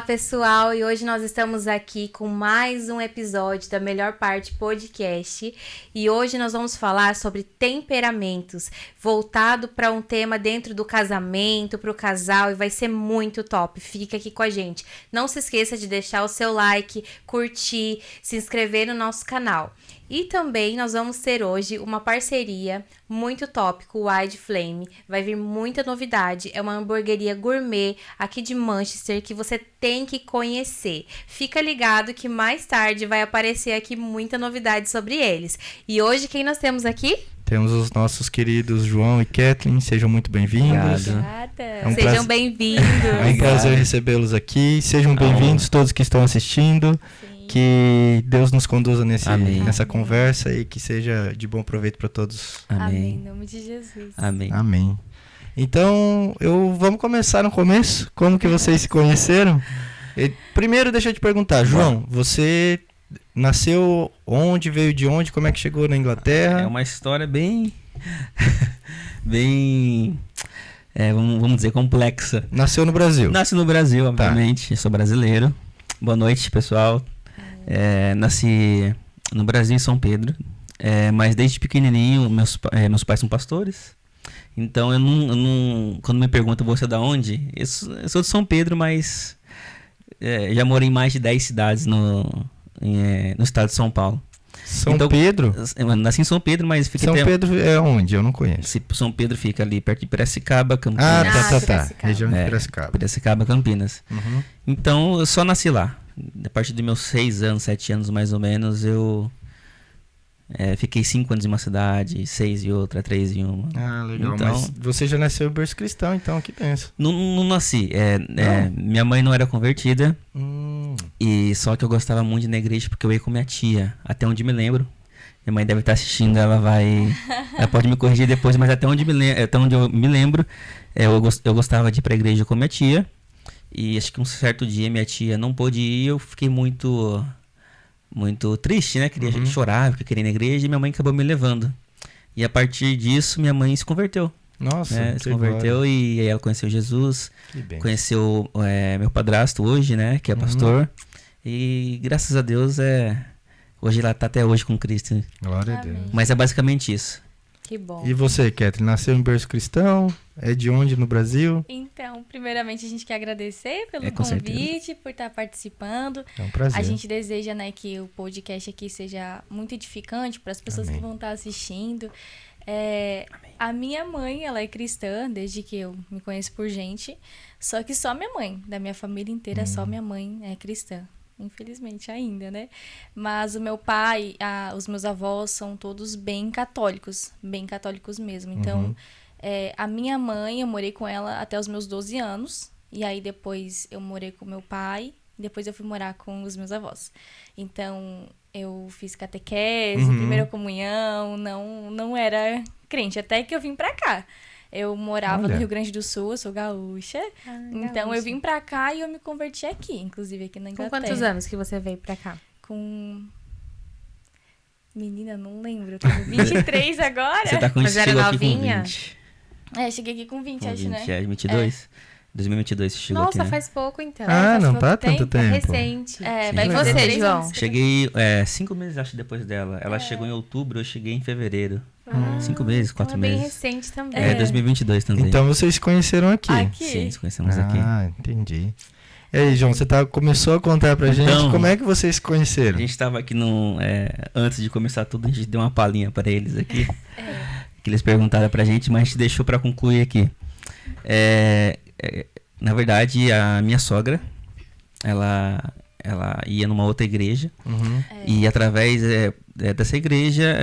pessoal, e hoje nós estamos aqui com mais um episódio da Melhor Parte Podcast, e hoje nós vamos falar sobre temperamentos, voltado para um tema dentro do casamento, para o casal, e vai ser muito top. Fica aqui com a gente. Não se esqueça de deixar o seu like, curtir, se inscrever no nosso canal. E também nós vamos ter hoje uma parceria muito top com o Wide Flame. Vai vir muita novidade. É uma hamburgueria gourmet aqui de Manchester que você tem que conhecer. Fica ligado que mais tarde vai aparecer aqui muita novidade sobre eles. E hoje quem nós temos aqui? Temos os nossos queridos João e Kathleen. Sejam muito bem-vindos. Sejam bem-vindos. É um prazer recebê-los aqui. Sejam bem-vindos todos que estão assistindo. Que Deus nos conduza nessa conversa e que seja de bom proveito para todos. Amém. Em nome de Jesus. Amém. Então, vamos começar no começo. Como que vocês se conheceram? Primeiro, deixa eu te perguntar, João, você nasceu onde, veio de onde, como é que chegou na Inglaterra? É uma história bem vamos dizer, complexa. Nasceu no Brasil? Nasci no Brasil, obviamente. Eu sou brasileiro. Boa noite, pessoal. Nasci no Brasil, em São Pedro, mas desde pequenininho meus pais são pastores, então eu não quando me perguntam você é da onde, eu sou de São Pedro, mas já morei em mais de 10 cidades no estado de São Paulo. Pedro? Eu nasci em São Pedro, mas fica Pedro é onde? Eu não conheço. São Pedro fica ali perto de Piracicaba, Campinas. Tá. Região de Piracicaba. Piracicaba, Campinas. Uhum. Então eu só nasci lá. A partir dos meus 6 anos, 7 anos mais ou menos, eu fiquei 5 anos em uma cidade, 6 em outra, 3 em uma. Ah, legal. Então, mas você já nasceu em berço cristão, então, que pensa? Não nasci. Minha mãe não era convertida, e só que eu gostava muito de ir na igreja porque eu ia com minha tia, até onde me lembro. Minha mãe deve estar assistindo, ela pode me corrigir depois, mas até onde eu me lembro, eu gostava de ir pra igreja com minha tia. E acho que um certo dia minha tia não pôde ir, eu fiquei muito triste, né? Queria chorar, porque queria ir na igreja, e minha mãe acabou me levando. E a partir disso, minha mãe se converteu. Nossa, se converteu e aí ela conheceu Jesus, conheceu meu padrasto hoje, né? Que é pastor. E graças a Deus, hoje ela tá até hoje com Cristo. Glória a Deus. Mas é basicamente isso. Que bom. E você, Kathleen, nasceu em berço cristão? É de onde no Brasil? Então, primeiramente a gente quer agradecer pelo convite, certeza. Por estar participando. É um prazer. A gente deseja, né, que o podcast aqui seja muito edificante para as pessoas que vão estar assistindo. A minha mãe, ela é cristã desde que eu me conheço por gente. Só que só minha mãe, da minha família inteira, só minha mãe é cristã. Infelizmente ainda, né? Mas o meu pai, os meus avós são todos bem católicos mesmo. Então, a minha mãe, eu morei com ela até os meus 12 anos. E aí depois eu morei com meu pai. Depois eu fui morar com os meus avós. Então, eu fiz catequese, primeira comunhão, não era crente. Até que eu vim pra cá. Eu morava no Rio Grande do Sul, eu sou gaúcha. Então, eu vim pra cá e eu me converti aqui, inclusive aqui na Inglaterra. Com quantos anos que você veio pra cá? Menina, não lembro. Eu tenho 23 agora. Você tá com Mas era novinha? Cheguei aqui com 20, com acho, 20, né? 22? 2022 você chegou aqui, Nossa, né? faz pouco então. Não tá tanto tempo. É recente. Vai E fazer você, 3 João? anos. Cheguei 5 meses, acho, depois dela. Ela chegou em outubro, eu cheguei em fevereiro. 5 meses, 4 bem meses. recente também. 2022 também. Então vocês se conheceram aqui? Sim, nos conhecemos aqui. Entendi. E aí, João, você começou a contar pra gente como é que vocês se conheceram? A gente tava aqui antes de começar tudo, a gente deu uma palhinha pra eles aqui. Que eles perguntaram pra gente, mas a gente deixou pra concluir aqui. Na verdade, a minha sogra, ela ia numa outra igreja. E através dessa igreja,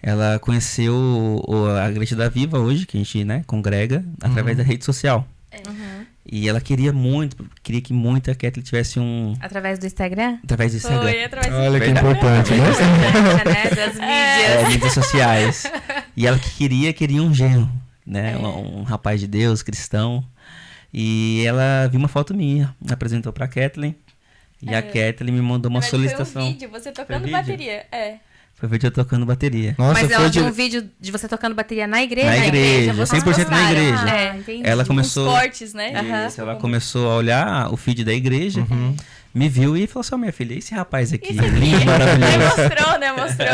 ela conheceu a Igreja da Viva hoje, que a gente congrega, através da rede social. E ela queria que muito a Kathleen tivesse Através do Instagram? Através do Instagram. Foi, através do Olha que Instagram. importante, né? Né? Das mídias. Mídias sociais. E ela queria um genro, né? Um rapaz de Deus, cristão. E ela viu uma foto minha, apresentou pra Kathleen. E a Kathleen me mandou uma solicitação. Foi um vídeo, você tocando bateria. Foi vídeo eu tocando bateria. Nossa, Mas foi ela viu um vídeo de você tocando bateria na igreja? Na igreja, vocês 100% na postaram. igreja. Ah, entendi. Ela começou... Uns cortes, né? Isso, ela começou a olhar o feed da igreja, me viu e falou assim, minha filha, esse rapaz aqui, lindo, maravilhoso. Mostrou, né? Mostrou.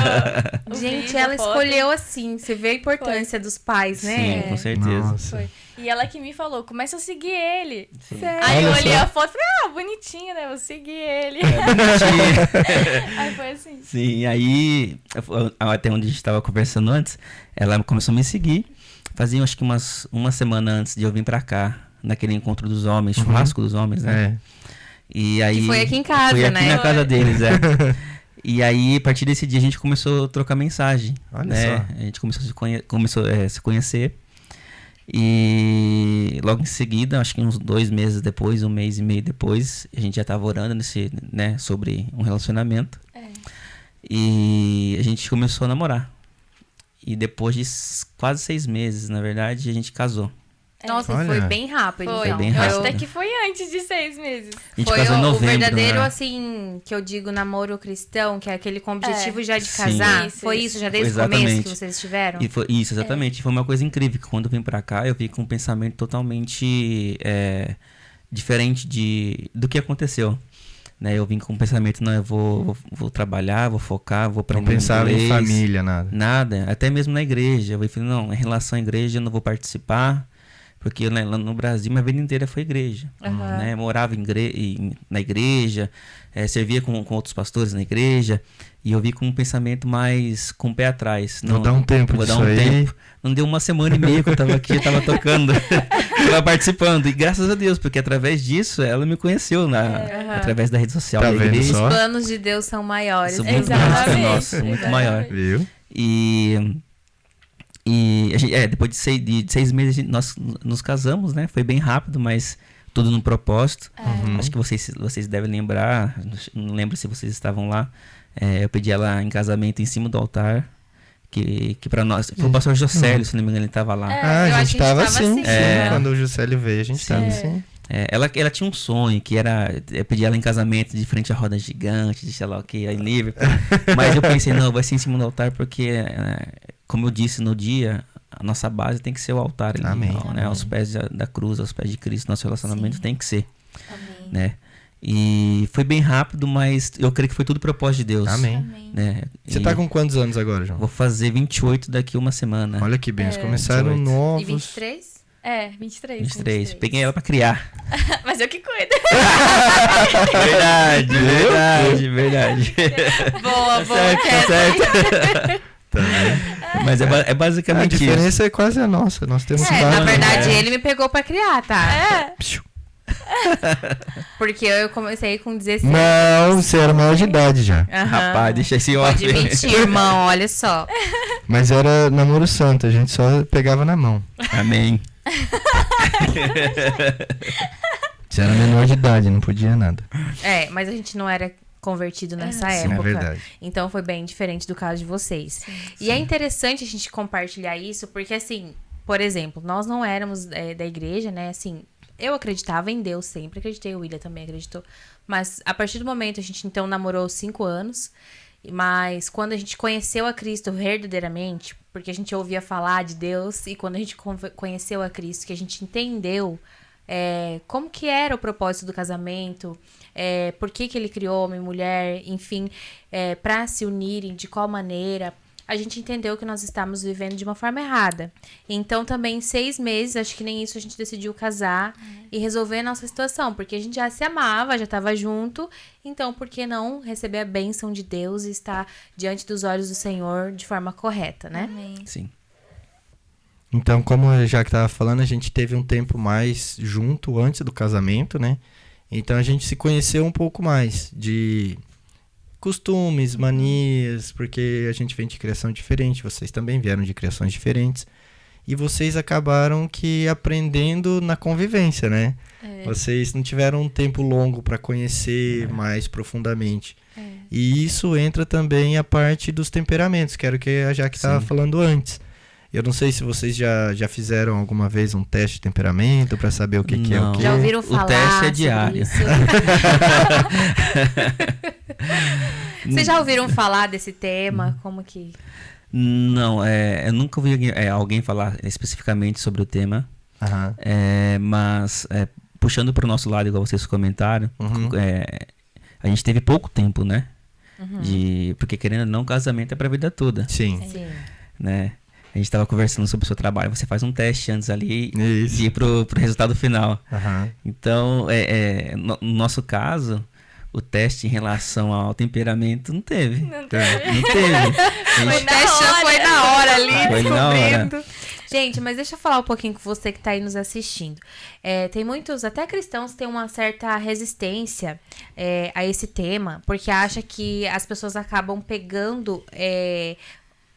Gente, vídeo, ela a foto. escolheu assim. Você vê a importância dos pais, né? Sim, com certeza. Nossa. Foi. E ela que me falou, começa a seguir ele. Sério? Aí eu Olha olhei só. a foto e falei, bonitinho, né? Vou seguir ele. Aí foi assim. Sim, aí, até onde a gente tava conversando antes, ela começou a me seguir. Fazia, acho que uma semana antes de eu vir pra cá, naquele encontro dos homens, churrasco dos homens, né? E aí, Que foi aqui em casa, foi aqui né? na casa deles, E aí, a partir desse dia, a gente começou a trocar mensagem. Olha né? só. A gente começou a se conhecer. E logo em seguida, acho que uns 2 meses depois, 1 mês e meio depois, a gente já estava orando né, sobre um relacionamento. E a gente começou a namorar. E depois de quase 6 meses, na verdade, a gente casou. Nossa, e Olha. foi bem rápido. Foi. Então. bem Eu acho rápido. até que foi antes de 6 meses. A gente Foi casou em o novembro, verdadeiro, né? assim, que eu digo, namoro cristão, que é aquele com objetivo já de Sim. casar. Isso, Foi isso. isso, já desde o Exatamente. começo que vocês tiveram? E foi isso, exatamente. Foi uma coisa incrível, que quando eu vim pra cá, eu vim com um pensamento totalmente diferente do que aconteceu. Né? Eu vim com um pensamento, não, eu vou trabalhar, vou focar, vou Não aprender pensava inglês. em família, nada. Nada, até mesmo na igreja. Eu falei, não, em relação à igreja eu não vou participar, porque né, lá no Brasil minha vida inteira foi igreja. Né? Morava na igreja, servia com outros pastores na igreja, e eu vi com um pensamento mais com o pé atrás. Vou dar um tempo Vou dar disso um aí. tempo. Não deu 1 semana e meia que eu tava aqui, eu tava tocando, tava participando. E graças a Deus, porque através disso ela me conheceu através da rede social Tá da vendo igreja. só? Os planos de Deus são maiores. São muito Exatamente. maiores que o nosso, muito Exatamente. maior. Viu? E a gente, depois de 6 meses nós nos casamos, né? Foi bem rápido, mas tudo no propósito. Acho que vocês devem lembrar, não lembro se vocês estavam lá. Eu pedi ela em casamento em cima do altar, que para nós, foi o pastor Josélio, se não me engano, ele estava lá. Ah, eu a acho gente que a gente tava tava assim. assim, Sim, quando o Juscelio veio, a gente tava assim. Ela tinha um sonho, que era pedir ela em casamento de frente à roda gigante, de sei lá o que, em Liverpool. Mas eu pensei, não, vai ser em cima do altar, porque, como eu disse no dia, a nossa base tem que ser o altar ali, Amém. né? Aos pés da cruz, aos pés de Cristo, nosso relacionamento tem que ser, Amém. né? E foi bem rápido, mas eu creio que foi tudo propósito de Deus. Amém. Amém. Né? Você E tá com quantos anos agora, João? vou fazer 28 daqui 1 semana. Olha que bem, eles começaram 28. novos. E 23? 23. 23. Peguei ela pra criar. Mas eu que cuido. Verdade. Boa, boa. Certo. Mas é A basicamente isso. diferença é quase a nossa. Nós temos Na vários. verdade, ele me pegou pra criar, tá? Psiu. Porque eu comecei com 16. Não, você era maior de idade já. Aham. Rapaz, deixa esse Pode homem. mentir, irmão, olha só. Mas era namoro santo, a gente só pegava na mão. Amém. Você era menor de idade, não podia nada. Mas a gente não era convertido nessa Sim, época. é verdade. Então foi bem diferente do caso de vocês. E é interessante a gente compartilhar isso, porque assim, por exemplo, nós não éramos da igreja, né? Assim, eu acreditava em Deus sempre, acreditei, o William também acreditou. Mas a partir do momento, a gente então namorou 5 anos. Mas quando a gente conheceu a Cristo verdadeiramente, porque a gente ouvia falar de Deus, e quando a gente conheceu a Cristo, que a gente entendeu como que era o propósito do casamento, por que ele criou homem e mulher, enfim, para se unirem, de qual maneira, a gente entendeu que nós estávamos vivendo de uma forma errada. Então, também em 6 meses, acho que nem isso, a gente decidiu casar e resolver a nossa situação, porque a gente já se amava, já estava junto, então por que não receber a bênção de Deus e estar diante dos olhos do Senhor de forma correta, né? Amém. Sim. Então, como eu já que tava falando, a gente teve um tempo mais junto antes do casamento, né? Então a gente se conheceu um pouco mais de costumes, manias, porque a gente vem de criação diferente, vocês também vieram de criações diferentes. E vocês acabaram que aprendendo na convivência, né? Vocês não tiveram um tempo longo para conhecer mais profundamente. E isso entra também a parte dos temperamentos, que era o que a Jaque estava falando antes. Eu não sei se vocês já fizeram alguma vez um teste de temperamento para saber o que é o Não. que. Já ouviram falar teste é sobre diário. isso? Vocês já ouviram falar desse tema? Como que... Não, eu nunca ouvi alguém falar especificamente sobre o tema. Aham. Mas, puxando para o nosso lado, igual vocês comentaram, a gente teve pouco tempo, né? Porque querendo ou não, casamento é pra vida toda. Sim. Né? A gente tava conversando sobre o seu trabalho, você faz um teste antes ali Isso. de ir pro resultado final. Aham. Então, no nosso caso, o teste em relação ao temperamento não teve. Não teve. Não teve. O teste já foi na hora ali, Foi na hora. descobrindo. Gente, mas deixa eu falar um pouquinho com você que tá aí nos assistindo. Tem muitos, até cristãos, que têm uma certa resistência a esse tema, porque acha que as pessoas acabam pegando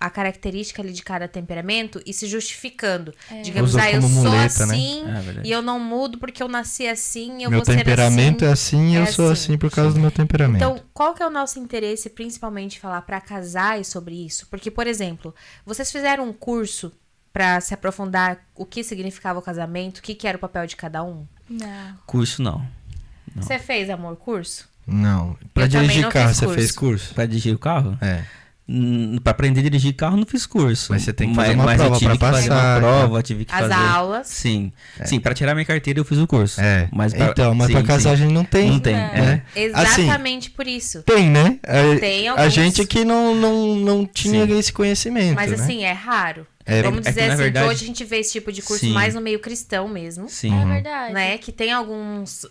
a característica ali de cada temperamento e se justificando. Digamos, Usa eu como sou muleta, né? assim verdade. e eu não mudo porque eu nasci assim, eu Meu vou ser assim. temperamento é assim e eu sou assim por causa do meu temperamento. Então, qual que é o nosso interesse, principalmente, falar para casais sobre isso? Porque, por exemplo, vocês fizeram um curso para se aprofundar o que significava o casamento, o que era o papel de cada um? Não. Curso não. Você fez, amor, curso? Não. Pra Eu também dirigir não carro, fiz você curso. fez curso? Pra dirigir o carro? É. Pra aprender a dirigir carro, não fiz curso. Mas você tem que fazer uma mas prova eu tive pra que fazer passar, uma prova, tá? tive que As fazer... aulas. Sim. Sim, pra tirar minha carteira eu fiz o curso. Mas Então, sim, pra casar a gente não tem. Não tem, né? Exatamente por isso. Tem, né? Tem A alguns. gente que não tinha Sim. esse conhecimento, Mas né? assim, é raro. Vamos que, dizer na assim, verdade- que hoje a gente vê esse tipo de curso Sim. mais no meio cristão mesmo. Sim. É verdade. Né? Que tem algumas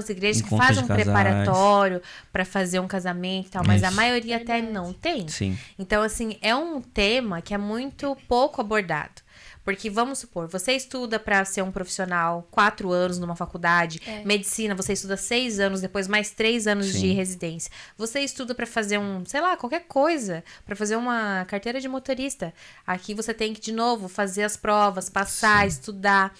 igrejas que Encontros fazem um de casais. preparatório pra fazer um casamento e tal, mas a Isso. maioria até Verdade. não tem. Sim. Então, assim, é um tema que é muito pouco abordado. Porque, vamos supor, você estuda para ser um profissional 4 anos numa faculdade, medicina, você estuda 6 anos, depois mais 3 anos Sim. de residência. Você estuda para fazer sei lá, qualquer coisa, para fazer uma carteira de motorista. Aqui você tem que, de novo, fazer as provas, passar, estudar.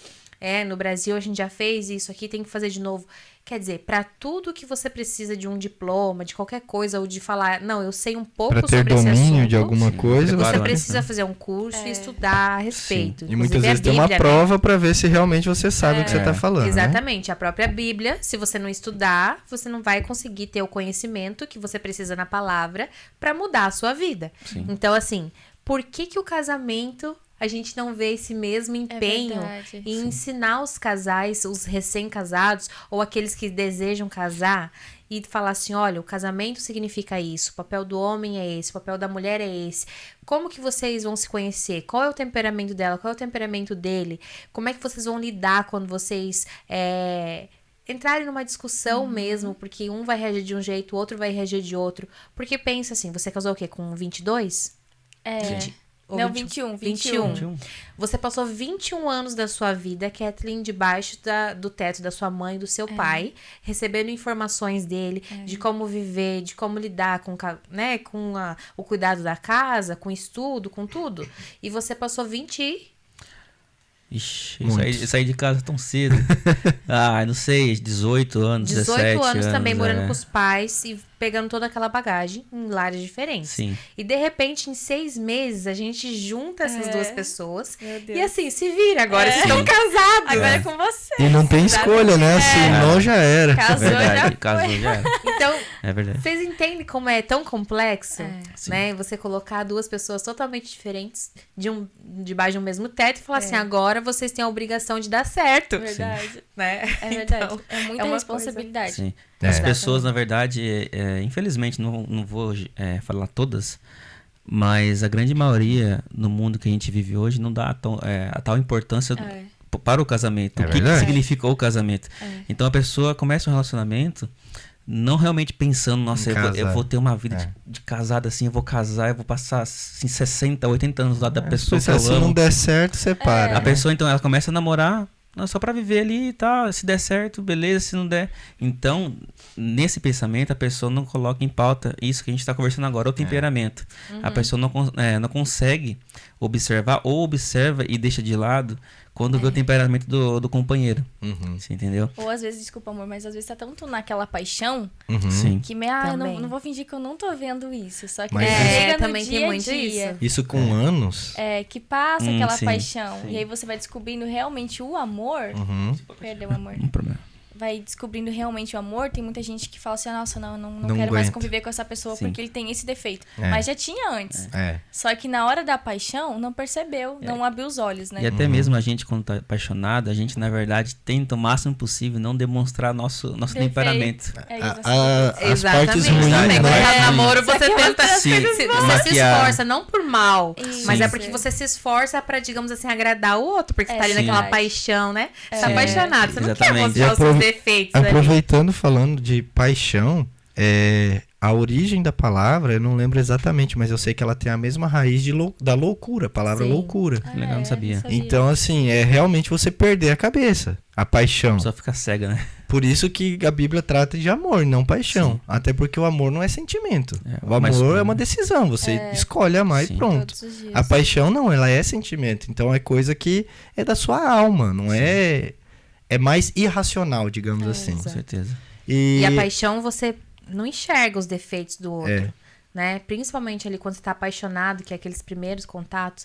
No Brasil a gente já fez isso, aqui tem que fazer de novo. Quer dizer, para tudo que você precisa de um diploma, de qualquer coisa, ou de falar, não, eu sei um pouco Pra ter sobre esse domínio assunto, de alguma coisa, você Claro, né? precisa fazer um curso e estudar a respeito. E muitas Inclusive, vezes a tem uma Bíblia, né? prova pra ver se realmente você sabe o que você tá falando, né? Exatamente. A própria Bíblia, se você não estudar, você não vai conseguir ter o conhecimento que você precisa na palavra para mudar a sua vida. Sim. Então, assim, por que o casamento a gente não vê esse mesmo empenho verdade. em ensinar os casais, os recém-casados ou aqueles que desejam casar e falar assim, olha, o casamento significa isso, o papel do homem é esse, o papel da mulher é esse. Como que vocês vão se conhecer? Qual é o temperamento dela? Qual é o temperamento dele? Como é que vocês vão lidar quando vocês entrarem numa discussão mesmo, porque um vai reagir de um jeito, o outro vai reagir de outro. Porque pensa assim, você casou o quê? Com 22? Ou Não, 21? 21. Você passou 21 anos da sua vida, Kathleen, debaixo do teto da sua mãe e do seu pai, recebendo informações dele, de como viver, de como lidar com o cuidado da casa, com estudo, com tudo. E você passou 20 Ixi, eu saí de casa tão cedo. Não sei, 18 anos, 17 anos também morando é. com os pais e pegando toda aquela bagagem em lares diferentes. Sim. E de repente, em 6 meses, a gente junta essas duas pessoas. Meu Deus. E assim, se vira agora, vocês estão casados. Agora é com você. E não tem escolha, né? Assinou, já era. Casou, Verdade, já casou foi. já era. Então, É verdade. vocês entendem como é tão complexo, Sim. né? Você colocar duas pessoas totalmente diferentes debaixo de um mesmo teto e falar assim, agora vocês têm a obrigação de dar certo. Verdade. Né? É verdade. Então, é muita é uma responsabilidade. Sim. É. As pessoas, na verdade, infelizmente, não vou falar todas, mas a grande maioria no mundo que a gente vive hoje não dá a tal importância para o casamento. É o que verdade. significou o casamento. Então a pessoa começa um relacionamento não realmente pensando, nossa, eu vou ter uma vida de casado assim, eu vou casar, eu vou passar assim, 60, 80 anos do lado da pessoa que eu Se amo. não der certo, separa. A pessoa, então, ela começa a namorar só pra viver ali e tal. Se der certo, beleza. Se não der... Então, nesse pensamento, a pessoa não coloca em pauta isso que a gente tá conversando agora, o temperamento. A pessoa não consegue observar ou observa e deixa de lado quando vê o temperamento do companheiro. Você entendeu? Ou às vezes, desculpa amor, mas às vezes tá tanto naquela paixão Sim. que eu Também. não vou fingir que eu não tô vendo isso. Só que Mas chega no também dia tem a muito dia. isso. Isso com anos. Que passa aquela sim, paixão. sim. E aí você vai descobrindo realmente o amor. Uhum. Perdeu o amor. Não tem problema. vai descobrindo realmente o amor, tem muita gente que fala assim, nossa, não quero aguento. mais conviver com essa pessoa Sim. porque ele tem esse defeito. É. Mas já tinha antes. É. Só que na hora da paixão, não percebeu, não abriu os olhos, né? E até mesmo a gente, quando tá apaixonado, a gente, na verdade, tenta o máximo possível não demonstrar nosso Defeito. temperamento. É, e você As partes Exatamente. ruins, Também, quando né? tá no namoro, Só você que tenta. Sim. Você se Maquiar. esforça, não por mal, mas Isso. é porque você se esforça pra, digamos assim, agradar o outro, porque você tá ali Sim. naquela paixão, né? Você tá Sim. apaixonado, você não quer Exatamente. mostrar E os seus defeitos ali. Aproveitando, falando de paixão, a origem da palavra, eu não lembro exatamente, mas eu sei que ela tem a mesma raiz da loucura, a palavra Sim. loucura. Legal, não sabia. Então, assim, é realmente você perder a cabeça, a paixão. Só fica cega, né? Por isso que a Bíblia trata de amor, não paixão. Sim. Até porque o amor não é sentimento. É, O amor mas- é uma decisão, você escolhe amar Sim. e pronto. Todos os dias. A paixão não, ela é sentimento. Então é coisa que é da sua alma, não é... É mais irracional, digamos assim. Com certeza. E a paixão, você não enxerga os defeitos do outro. É. Né? Principalmente ali quando você tá apaixonado, que é aqueles primeiros contatos,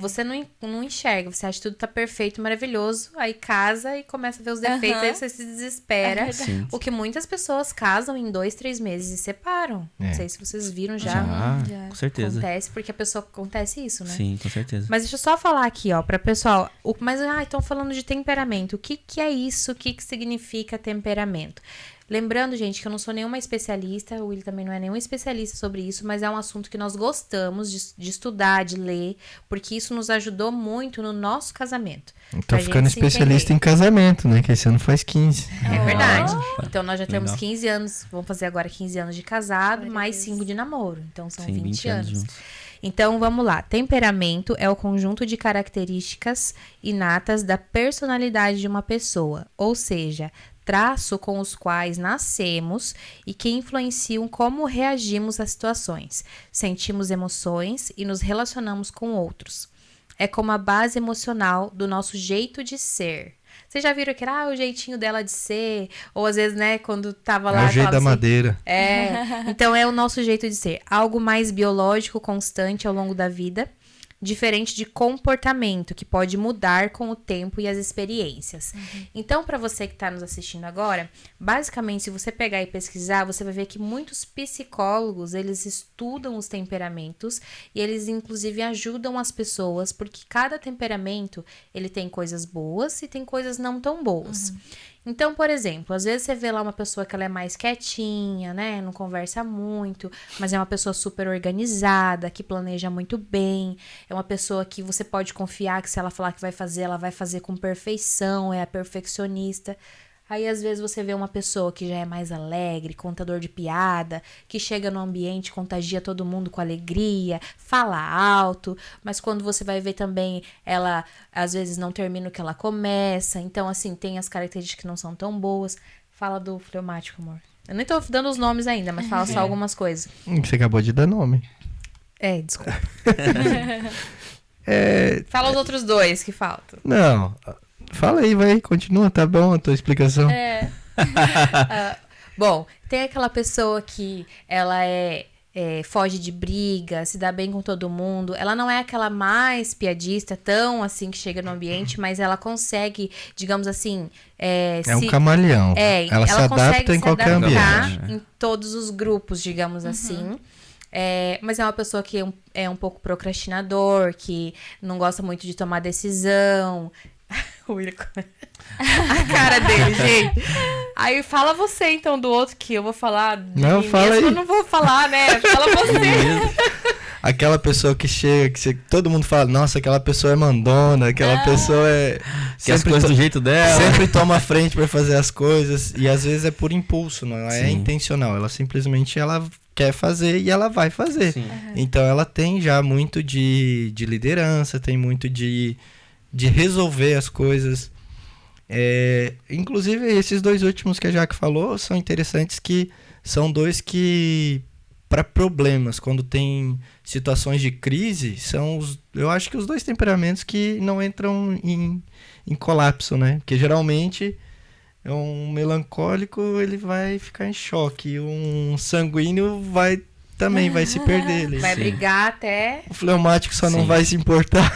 você não enxerga, você acha que tudo tá perfeito, maravilhoso, aí casa e começa a ver os defeitos, aí você se desespera. Sim. O que muitas pessoas casam em 2, 3 meses e separam. Não sei se vocês viram já. Já. Com certeza. Acontece, porque a pessoa acontece isso, né? Sim, com certeza. Mas deixa eu só falar aqui, ó, pra pessoal. Estão falando de temperamento. O que é isso? O que significa temperamento? Lembrando, gente, que eu não sou nenhuma especialista, o Willi também não é nenhum especialista sobre isso, mas é um assunto que nós gostamos de estudar, de ler, porque isso nos ajudou muito no nosso casamento. Tô pra ficando gente se especialista em casamento, né? Que esse ano faz 15. É verdade. Opa. Então nós já temos Legal. 15 anos, vamos fazer agora 15 anos de casado, Glória a mais Deus. 5 de namoro. Então são Sim, 20 anos. juntos. Então vamos lá. Temperamento é o conjunto de características inatas da personalidade de uma pessoa, ou seja, traço com os quais nascemos e que influenciam como reagimos às situações, sentimos emoções e nos relacionamos com outros. É como a base emocional do nosso jeito de ser. Vocês já viram que era o jeitinho dela de ser? Ou às vezes, né, quando tava lá... É o jeito falava da assim, madeira. então é o nosso jeito de ser. Algo mais biológico, constante ao longo da vida, diferente de comportamento, que pode mudar com o tempo e as experiências. Então, para você que está nos assistindo agora, basicamente, se você pegar e pesquisar, você vai ver que muitos psicólogos, eles estudam os temperamentos e eles, inclusive, ajudam as pessoas, porque cada temperamento, ele tem coisas boas e tem coisas não tão boas. Então, por exemplo, às vezes você vê lá uma pessoa que ela é mais quietinha, né? Não conversa muito, mas é uma pessoa super organizada, que planeja muito bem. É uma pessoa que você pode confiar que se ela falar que vai fazer, ela vai fazer com perfeição, é a perfeccionista. Aí, às vezes, você vê uma pessoa que já é mais alegre, contador de piada, que chega no ambiente, contagia todo mundo com alegria, fala alto, mas quando você vai ver também, ela, às vezes, não termina o que ela começa. Então, assim, tem as características que não são tão boas. Fala do fleumático, amor. Eu nem tô dando os nomes ainda, mas fala só algumas coisas. Você acabou de dar nome. Desculpa. Fala os outros dois que faltam. Não, fala aí, vai, continua, tá bom a tua explicação. Bom, tem aquela pessoa que ela foge de briga, se dá bem com todo mundo. Ela não é aquela mais piadista, tão assim, que chega no ambiente, mas ela consegue, digamos assim... É um camaleão. Ela se adapta em qualquer ambiente. em todos os grupos, digamos assim. Mas é uma pessoa que é um pouco procrastinador, que não gosta muito de tomar decisão. A cara dele, gente. Aí fala você, então, do outro, que eu vou falar de Não, mim fala mesma, aí. eu não vou falar, né? Fala você. Aquela pessoa que chega, todo mundo fala, nossa, aquela pessoa é mandona, aquela pessoa é... Que as coisas do jeito dela. Sempre toma a frente pra fazer as coisas, e às vezes é por impulso, não é Sim. intencional. Ela simplesmente quer fazer e ela vai fazer. Sim. Então ela tem já muito de liderança, tem muito de resolver as coisas. Inclusive, esses dois últimos que a Jaque falou são interessantes, que são dois que, para problemas, quando tem situações de crise, eu acho que os dois temperamentos que não entram em colapso, né? Porque geralmente um melancólico ele vai ficar em choque, um sanguíneo também vai se perder. Vai Sim. brigar até... O fleumático só não Sim. vai se importar.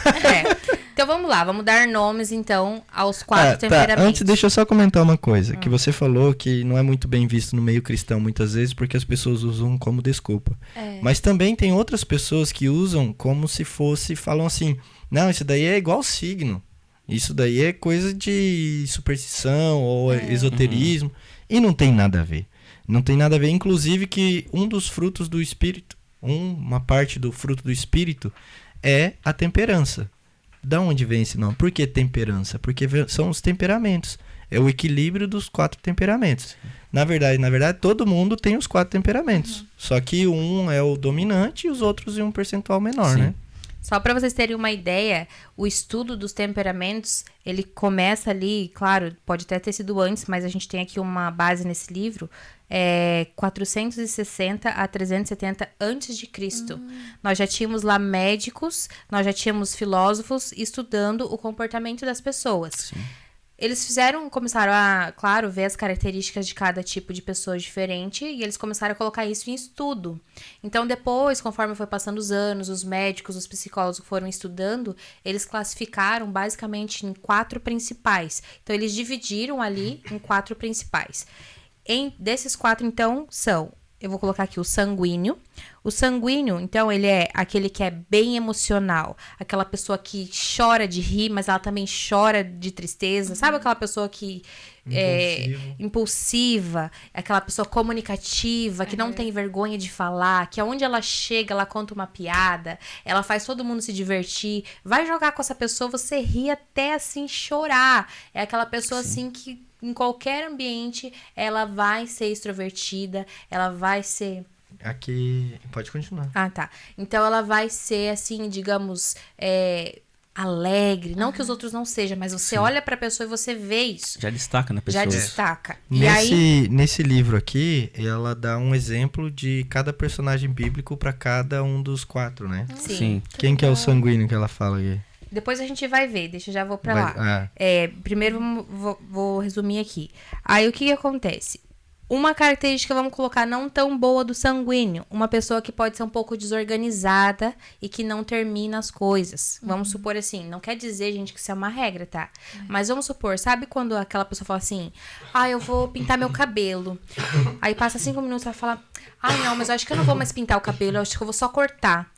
Então vamos lá, vamos dar nomes então aos 4 temperamentos. Antes, deixa eu só comentar uma coisa, que você falou que não é muito bem visto no meio cristão muitas vezes porque as pessoas usam como desculpa. Mas também tem outras pessoas que usam como se fosse, falam assim, não, isso daí é igual signo, isso daí é coisa de superstição ou esoterismo, e não tem nada a ver. Não tem nada a ver, inclusive que um dos frutos do Espírito, uma parte do fruto do Espírito é a temperança. Da onde vem esse nome? Por que temperança? Porque são os temperamentos. É o equilíbrio dos 4 temperamentos. Na verdade, todo mundo tem os 4 temperamentos. Só que um é o dominante e os outros em um percentual menor, né? Só para vocês terem uma ideia, o estudo dos temperamentos, ele começa ali, claro, pode até ter sido antes, mas a gente tem aqui uma base nesse livro, 460 a 370 antes de Cristo. Nós já tínhamos lá médicos, nós já tínhamos filósofos estudando o comportamento das pessoas. Sim. Eles começaram a, claro, ver as características de cada tipo de pessoa diferente e eles começaram a colocar isso em estudo. Então, depois, conforme foi passando os anos, os médicos, os psicólogos foram estudando, eles classificaram basicamente em 4 principais. Então, eles dividiram ali em 4 principais. Desses 4, então, são... Eu vou colocar aqui o sanguíneo. O sanguíneo, então, ele é aquele que é bem emocional. Aquela pessoa que chora de rir, mas ela também chora de tristeza. Sabe aquela pessoa que é impulsiva? Aquela pessoa comunicativa, que não tem vergonha de falar. Que aonde ela chega, ela conta uma piada. Ela faz todo mundo se divertir. Vai jogar com essa pessoa, você ri até, assim, chorar. É aquela pessoa, assim, que... Em qualquer ambiente, ela vai ser extrovertida, ela vai ser... Aqui, pode continuar. Ah, tá. Então, ela vai ser, assim, digamos, alegre. Não que os outros não sejam, mas você olha pra pessoa e você vê isso. Já destaca na pessoa. Já destaca. Nesse livro aqui, ela dá um exemplo de cada personagem bíblico pra cada um dos 4, né? Sim. Quem que é o sanguíneo que ela fala aqui? Depois a gente vai ver, já vou pra lá. Primeiro vou resumir aqui. Aí o que acontece? Uma característica, vamos colocar, não tão boa do sanguíneo. Uma pessoa que pode ser um pouco desorganizada e que não termina as coisas. Vamos supor assim, não quer dizer, gente, que isso é uma regra, tá? Mas vamos supor, sabe quando aquela pessoa fala assim, eu vou pintar meu cabelo. Aí passa 5 minutos, ela fala, não, mas eu acho que eu não vou mais pintar o cabelo, eu acho que eu vou só cortar.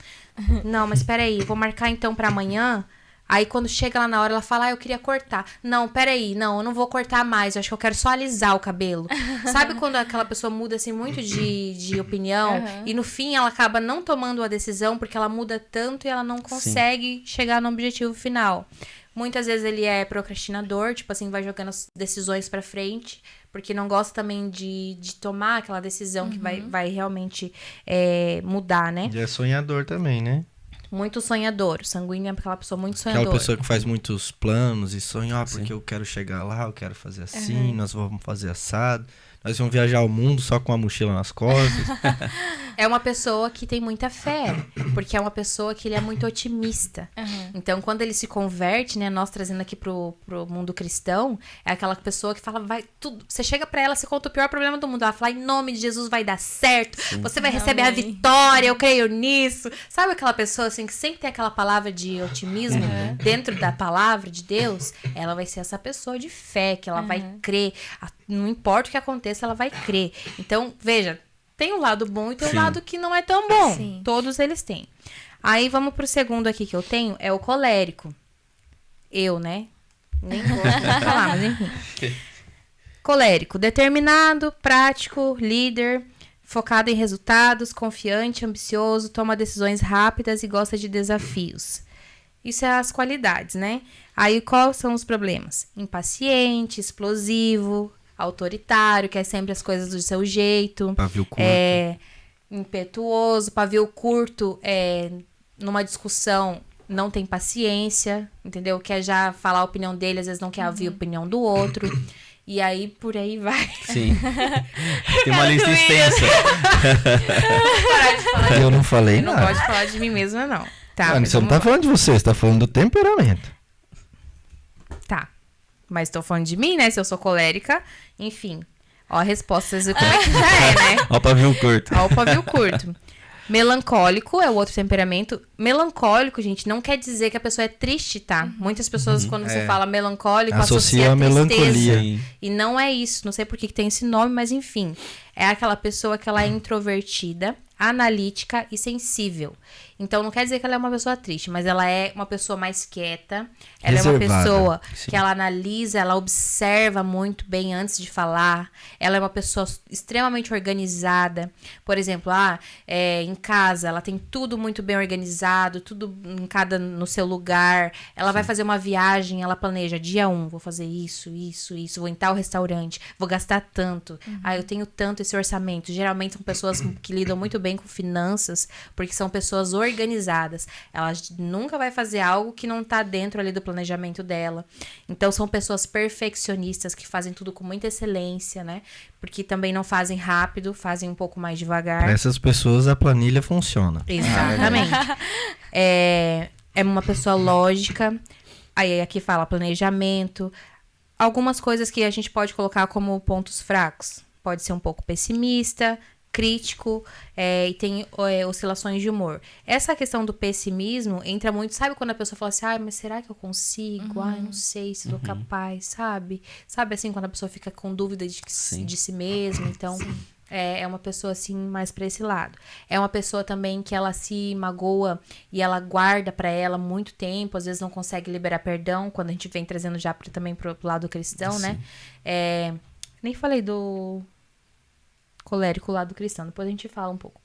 Não, mas peraí, eu vou marcar então pra amanhã. Aí, quando chega lá na hora, ela fala, eu queria cortar. Não, peraí, não, eu não vou cortar mais, eu acho que eu quero só alisar o cabelo. Sabe quando aquela pessoa muda, assim, muito de opinião? E, no fim, ela acaba não tomando a decisão porque ela muda tanto e ela não consegue chegar no objetivo final. Muitas vezes ele é procrastinador, tipo assim, vai jogando as decisões pra frente, porque não gosta também de tomar aquela decisão que vai realmente mudar, né? E é sonhador também, né? Muito sonhador. O sanguíneo é aquela pessoa muito sonhadora. Aquela pessoa que faz muitos planos e sonha, porque eu quero chegar lá, eu quero fazer assim, nós vamos fazer assado. Nós vamos viajar ao mundo só com a mochila nas costas. É uma pessoa que tem muita fé, porque é uma pessoa que ele é muito otimista. Então, quando ele se converte, né, nós trazendo aqui pro mundo cristão, é aquela pessoa que fala, vai tudo. Você chega pra ela, você conta o pior problema do mundo. Ela fala, em nome de Jesus vai dar certo, você vai receber a vitória, eu creio nisso. Sabe aquela pessoa assim que sempre tem aquela palavra de otimismo dentro da palavra de Deus? Ela vai ser essa pessoa de fé, que ela vai crer. Não importa o que aconteça, ela vai crer. Então, veja, tem um lado bom e tem um lado que não é tão bom. Sim. Todos eles têm. Aí, vamos pro segundo aqui que eu tenho, é o colérico. Eu, né? Nem gosto de falar, mas enfim. Colérico, determinado, prático, líder, focado em resultados, confiante, ambicioso, toma decisões rápidas e gosta de desafios. Isso é as qualidades, né? Aí, quais são os problemas? Impaciente, explosivo, autoritário, quer sempre as coisas do seu jeito. Pavio curto. Impetuoso, pavio curto, numa discussão não tem paciência, entendeu? Quer já falar a opinião dele, às vezes não quer ouvir a opinião do outro. E aí, por aí vai. Sim. Tem uma lista extensa. Parar de falar de Eu não falei Eu não nada. gosto de falar de mim mesma, não. Tá, Mano, mas você não vamos tá falando de você, você tá falando do temperamento. Tá. Mas tô falando de mim, né? Se eu sou colérica, enfim. Ó a resposta, vocês viram como é que já é, né? Ó o pavio curto. Ó o pavio curto. Melancólico é o outro temperamento. Melancólico, gente, não quer dizer que a pessoa é triste, tá? Muitas pessoas, quando você fala melancólico, associa a melancolia. E não é isso. Não sei por que tem esse nome, mas enfim. É aquela pessoa que ela é introvertida, analítica e sensível. Então, não quer dizer que ela é uma pessoa triste, mas ela é uma pessoa mais quieta. Ela reservada. É uma pessoa Sim. que ela analisa, ela observa muito bem antes de falar. Ela é uma pessoa extremamente organizada. Por exemplo, em casa, ela tem tudo muito bem organizado, tudo no seu lugar. Ela vai fazer uma viagem, ela planeja dia 1, vou fazer isso, vou em tal restaurante, vou gastar tanto. Eu tenho tanto esse orçamento. Geralmente são pessoas que lidam muito bem com finanças, porque são pessoas organizadas. Ela nunca vai fazer algo que não tá dentro ali do planejamento dela. Então, são pessoas perfeccionistas que fazem tudo com muita excelência, né? Porque também não fazem rápido, fazem um pouco mais devagar. Para essas pessoas, a planilha funciona. Exatamente. É uma pessoa lógica. Aí aqui fala planejamento. Algumas coisas que a gente pode colocar como pontos fracos. Pode ser um pouco pessimista, crítico, e tem oscilações de humor. Essa questão do pessimismo entra muito, sabe quando a pessoa fala assim, mas será que eu consigo? Não sei se sou capaz, sabe? Sabe assim, quando a pessoa fica com dúvida de si mesma, então é uma pessoa assim mais pra esse lado. É uma pessoa também que ela se magoa e ela guarda pra ela muito tempo, às vezes não consegue liberar perdão, quando a gente vem trazendo já também pro lado cristão, né? Nem falei do colérico lado cristão, depois a gente fala um pouco.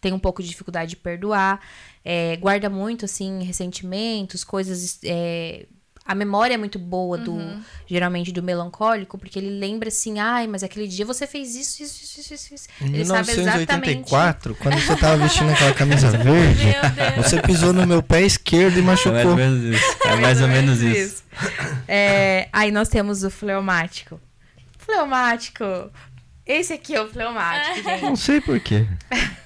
Tem um pouco de dificuldade de perdoar, guarda muito, assim, ressentimentos, coisas... A memória é muito boa, geralmente, do melancólico, porque ele lembra assim, mas aquele dia você fez isso. Em Ele sabe 1984, quando você tava vestindo aquela camisa verde, você pisou no meu pé esquerdo e machucou. É mais ou menos isso. É mais ou menos isso. Aí nós temos o fleumático. Esse aqui é o fleumático, gente. Não sei por quê.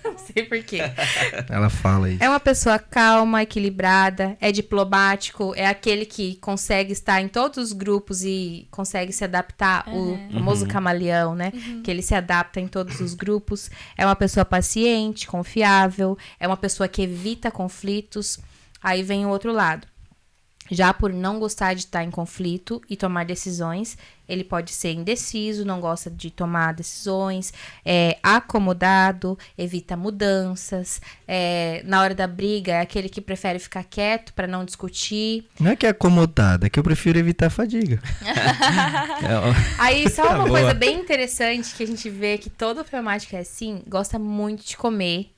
Não sei por quê. Ela fala isso. É uma pessoa calma, equilibrada, é diplomático, é aquele que consegue estar em todos os grupos e consegue se adaptar, o famoso camaleão, né? Que ele se adapta em todos os grupos. É uma pessoa paciente, confiável, é uma pessoa que evita conflitos. Aí vem o outro lado. Já por não gostar de estar em conflito e tomar decisões, ele pode ser indeciso, não gosta de tomar decisões, acomodado, evita mudanças, na hora da briga é aquele que prefere ficar quieto para não discutir. Não é que é acomodado, é que eu prefiro evitar a fadiga. Aí só uma coisa bem interessante que a gente vê que todo fleumático é assim, gosta muito de comer.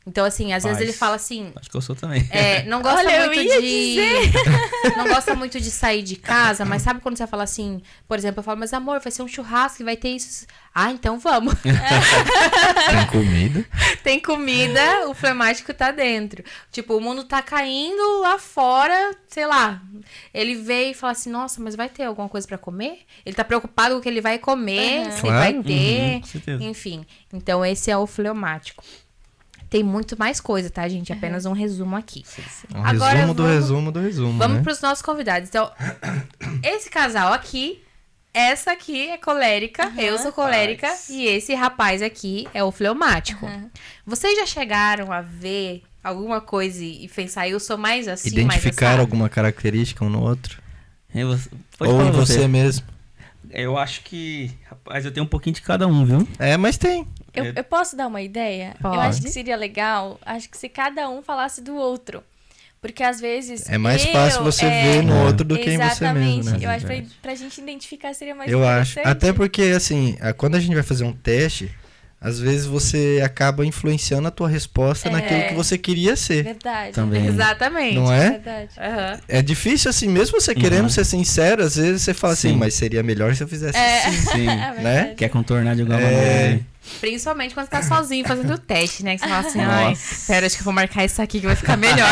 Então, assim, às vezes ele fala assim... Acho que eu sou também. Não gosta não gosta muito de sair de casa, mas sabe quando você fala assim... Por exemplo, eu falo, mas amor, vai ser um churrasco e vai ter isso. Então vamos. Tem comida? Tem comida, o fleumático tá dentro. Tipo, o mundo tá caindo lá fora, sei lá. Ele veio e fala assim, nossa, mas vai ter alguma coisa pra comer? Ele tá preocupado com o que ele vai comer, se vai ter. Com certeza. Enfim, então esse é o fleumático. Tem muito mais coisa, tá, gente? Apenas um resumo aqui. Um resumo do resumo do resumo, Vamos né? pros nossos convidados. Então, esse casal aqui, essa aqui é colérica, eu sou colérica, e esse rapaz aqui é o fleumático. Vocês já chegaram a ver alguma coisa e pensar, eu sou mais assim, identificar mais alguma característica um no outro? Pode Ou falar em você mesmo? Eu acho que... Rapaz, eu tenho um pouquinho de cada um, viu? Mas tem. Eu posso dar uma ideia? Pode. Eu acho que seria legal, acho que se cada um falasse do outro. Porque às vezes. É mais fácil você ver no outro do que em você Exatamente. mesmo, né? Eu acho que pra gente identificar seria mais Eu acho. interessante. Até porque, assim, quando a gente vai fazer um teste, às vezes você acaba influenciando a tua resposta naquilo que você queria ser. Verdade. Também. Exatamente. Não é? Verdade. É difícil, assim, mesmo você querendo ser sincero, às vezes você fala assim, mas seria melhor se eu fizesse assim. Sim. Né? Quer contornar de alguma maneira. Principalmente quando você tá sozinho fazendo o teste, né? Que você fala assim, pera, acho que eu vou marcar isso aqui que vai ficar melhor.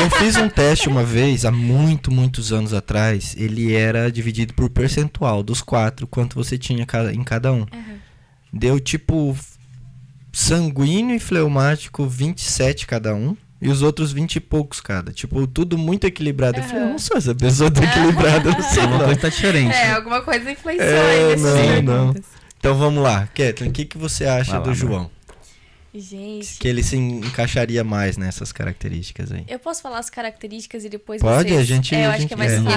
Eu fiz um teste uma vez, há muitos anos atrás. Ele era dividido por percentual dos 4, quanto você tinha em cada um. Deu tipo sanguíneo e fleumático 27 cada um. E os outros 20 e poucos cada. Tipo, tudo muito equilibrado. Eu falei, eu não sou essa pessoa tão equilibrada, não sei Uma não. coisa tá diferente. Alguma coisa influenciou aí nessas perguntas. Então vamos lá. Kathleen, o que você acha Vai lá, do João? Gente. Que ele se encaixaria mais nessas características aí. Eu posso falar as características e depois Pode, vocês... a gente... eu acho que é mais fácil.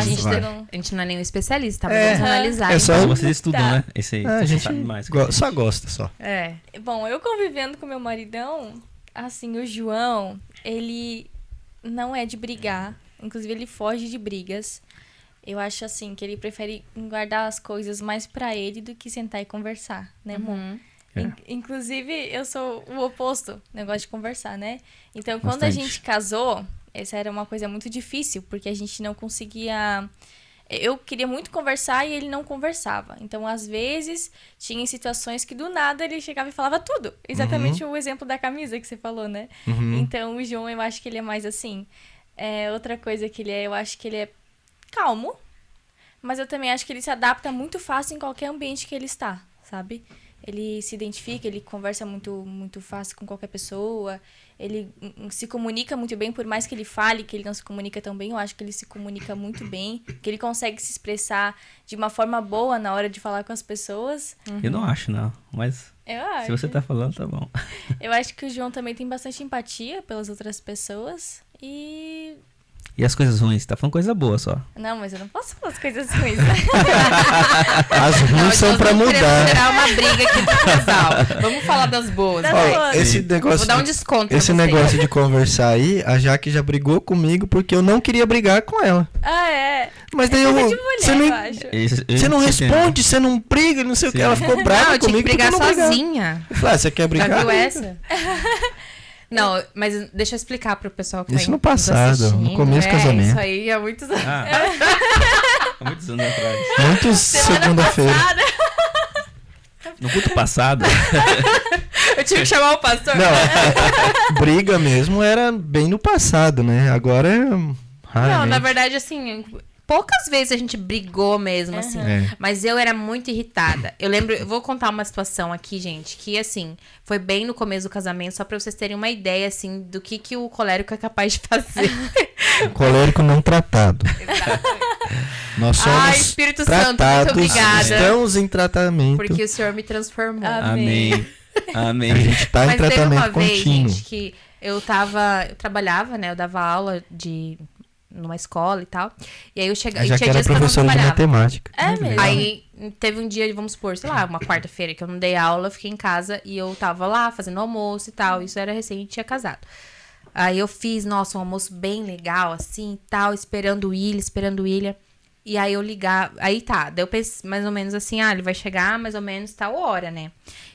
A gente não é nenhum especialista, tá? Vamos analisar. É só... Então, vocês estudam, Tá. né? Esse aí, a gente sabe mais. só gosta, só. É. Bom, eu convivendo com meu maridão, assim, o João, ele não é de brigar. Inclusive, ele foge de brigas. Eu acho, assim, que ele prefere guardar as coisas mais pra ele do que sentar e conversar, né, amor? Inclusive, eu sou o oposto, negócio de conversar, né? Então, quando a gente casou, essa era uma coisa muito difícil, porque a gente não conseguia... Eu queria muito conversar e ele não conversava. Então, às vezes, tinha situações que do nada ele chegava e falava tudo. Exatamente o exemplo da camisa que você falou, né? Então, o João, eu acho que ele é mais assim. Outra coisa que ele é, eu acho que ele é calmo, mas eu também acho que ele se adapta muito fácil em qualquer ambiente que ele está, sabe? Ele se identifica, ele conversa muito, muito fácil com qualquer pessoa, ele se comunica muito bem, por mais que ele fale que ele não se comunica tão bem, eu acho que ele se comunica muito bem, que ele consegue se expressar de uma forma boa na hora de falar com as pessoas. Eu não acho, não, mas Eu acho. se você tá falando, tá bom. Eu acho que o João também tem bastante empatia pelas outras pessoas e... E as coisas ruins? Tá falando coisa boa só. Não, mas eu não posso falar as coisas ruins. As ruins são pra mudar. Gerar uma briga aqui do casal. Vamos falar das boas. Ó, esse negócio Vou dar um desconto pra esse você. negócio de conversar aí, a Jaque já brigou comigo porque eu não queria brigar com ela. Ah, é? Mas daí Coisa eu... de mulher, Você não, eu acho. você não responde, você não briga, não sei o que. Ela ficou brava Não, eu tinha comigo que brigar porque eu não brigava. sozinha. Eu falei, você quer brigar? Já viu essa? Não, mas deixa eu explicar pro pessoal que Isso tá no nos passado, assistindo. no começo do casamento. Isso aí há muitos anos. Há muitos anos atrás. Muito segunda-feira. No culto passado, Eu tive que chamar o pastor. Não, briga mesmo era bem no passado, né? Agora é Não, raramente. na verdade, assim, poucas vezes a gente brigou mesmo, assim. É. Mas eu era muito irritada. Eu lembro, eu vou contar uma situação aqui, gente, que, assim, foi bem no começo do casamento, só pra vocês terem uma ideia, assim, do que o colérico é capaz de fazer. Colérico não tratado. Nós somos Ai, Espírito Santo, muito tratados, obrigada. Estamos em tratamento. Porque o Senhor me transformou. amém. Amém. A gente tá em Mas teve tratamento uma vez, contínuo. gente, que eu trabalhava, né? Eu dava aula numa escola e tal. E aí eu chegava. Já que tinha era dias que eu não professora de trabalhava. matemática. É mesmo? Aí teve um dia, vamos supor, sei lá, uma quarta-feira que eu não dei aula, eu fiquei em casa e eu tava lá fazendo almoço e tal. Isso era recente, tinha casado. Aí eu fiz, nossa, um almoço bem legal, assim, tal, esperando o William. E aí eu ligava, aí tá, daí eu pensei mais ou menos assim, ele vai chegar mais ou menos tal hora, né?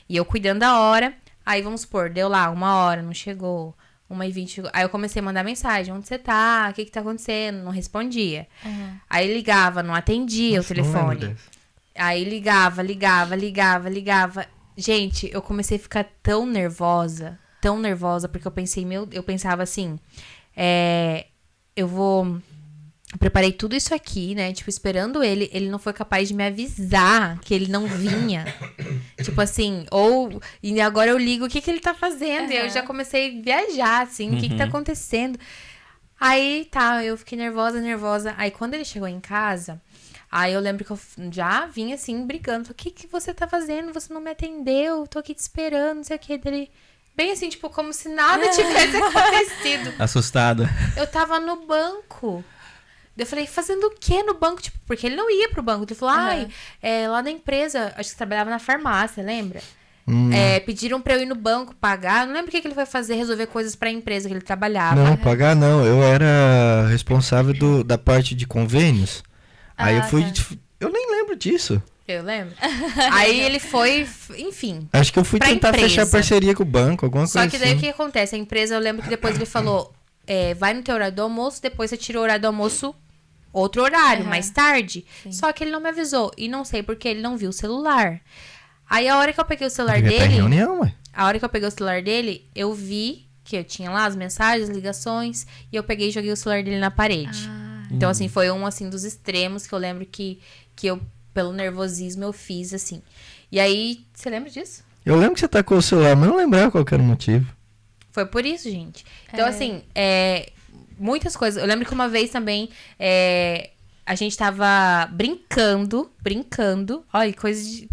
E eu cuidando da hora, aí vamos supor, deu lá 1h, não chegou, 1h20, aí eu comecei a mandar mensagem, onde você tá, o que tá acontecendo, não respondia. Aí ligava, não atendia o Nossa, não lembro telefone. dessa. Aí ligava. Gente, eu comecei a ficar tão nervosa, porque eu pensava assim, eu preparei tudo isso aqui, né? Tipo, esperando ele não foi capaz de me avisar que ele não vinha. Tipo assim, e agora eu ligo, o que ele tá fazendo? E eu já comecei a viajar, assim, o que tá acontecendo? Aí, tá, eu fiquei nervosa. Aí, quando ele chegou em casa, aí eu lembro que eu já vinha, assim, brigando. O que você tá fazendo? Você não me atendeu, tô aqui te esperando, não sei o que. Dele, bem assim, tipo, como se nada tivesse acontecido. Assustada. Eu tava no banco. Eu falei, fazendo o quê no banco? Tipo, porque ele não ia pro banco. Ele falou, lá na empresa, acho que trabalhava na farmácia, lembra? Pediram pra eu ir no banco pagar. Não lembro o que ele foi fazer, resolver coisas pra empresa que ele trabalhava. Não, pagar não. Eu era responsável da parte de convênios. Aí eu fui... Eu nem lembro disso. Eu lembro. Aí ele foi, enfim. Acho que eu fui Pra tentar empresa. fechar parceria com o banco, alguma coisa Só assim. que daí o que acontece? A empresa, eu lembro que depois ele falou, vai no teu horário do almoço, depois você tira o horário do almoço, outro horário, mais tarde. Sim. Só que ele não me avisou. E não sei porque ele não viu o celular. Aí a hora que eu peguei o celular Devia estar em dele... reunião, ué. A hora que eu peguei o celular dele, eu vi que eu tinha lá as mensagens, as ligações, e eu peguei e joguei o celular dele na parede. Então, assim, foi um assim dos extremos que eu lembro que eu, pelo nervosismo, eu fiz, assim. E aí, você lembra disso? Eu lembro que você tacou o celular, mas não lembrava qual que era o motivo. Foi por isso, gente. Então, assim, muitas coisas. Eu lembro que uma vez também, a gente tava brincando. Olha,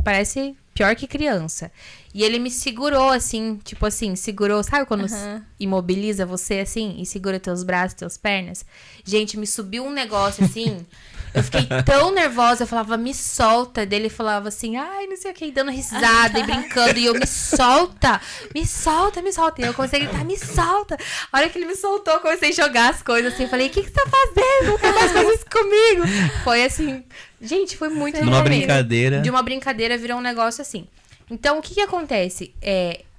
parece pior que criança. E ele me segurou, assim, tipo assim, segurou, sabe quando imobiliza você, assim, e segura teus braços, teus pernas? Gente, me subiu um negócio, assim, eu fiquei tão nervosa, eu falava, me solta. Daí ele falava assim, ai, não sei o que, dando risada e brincando, e eu, me solta, me solta, me solta. E eu comecei a gritar, me solta. A hora que ele me soltou, eu comecei a jogar as coisas, assim, eu falei, o que você tá fazendo? Nunca mais faz isso comigo. Foi assim, gente, foi muito Numa brincadeira. De uma brincadeira virou um negócio assim. Então, o que acontece?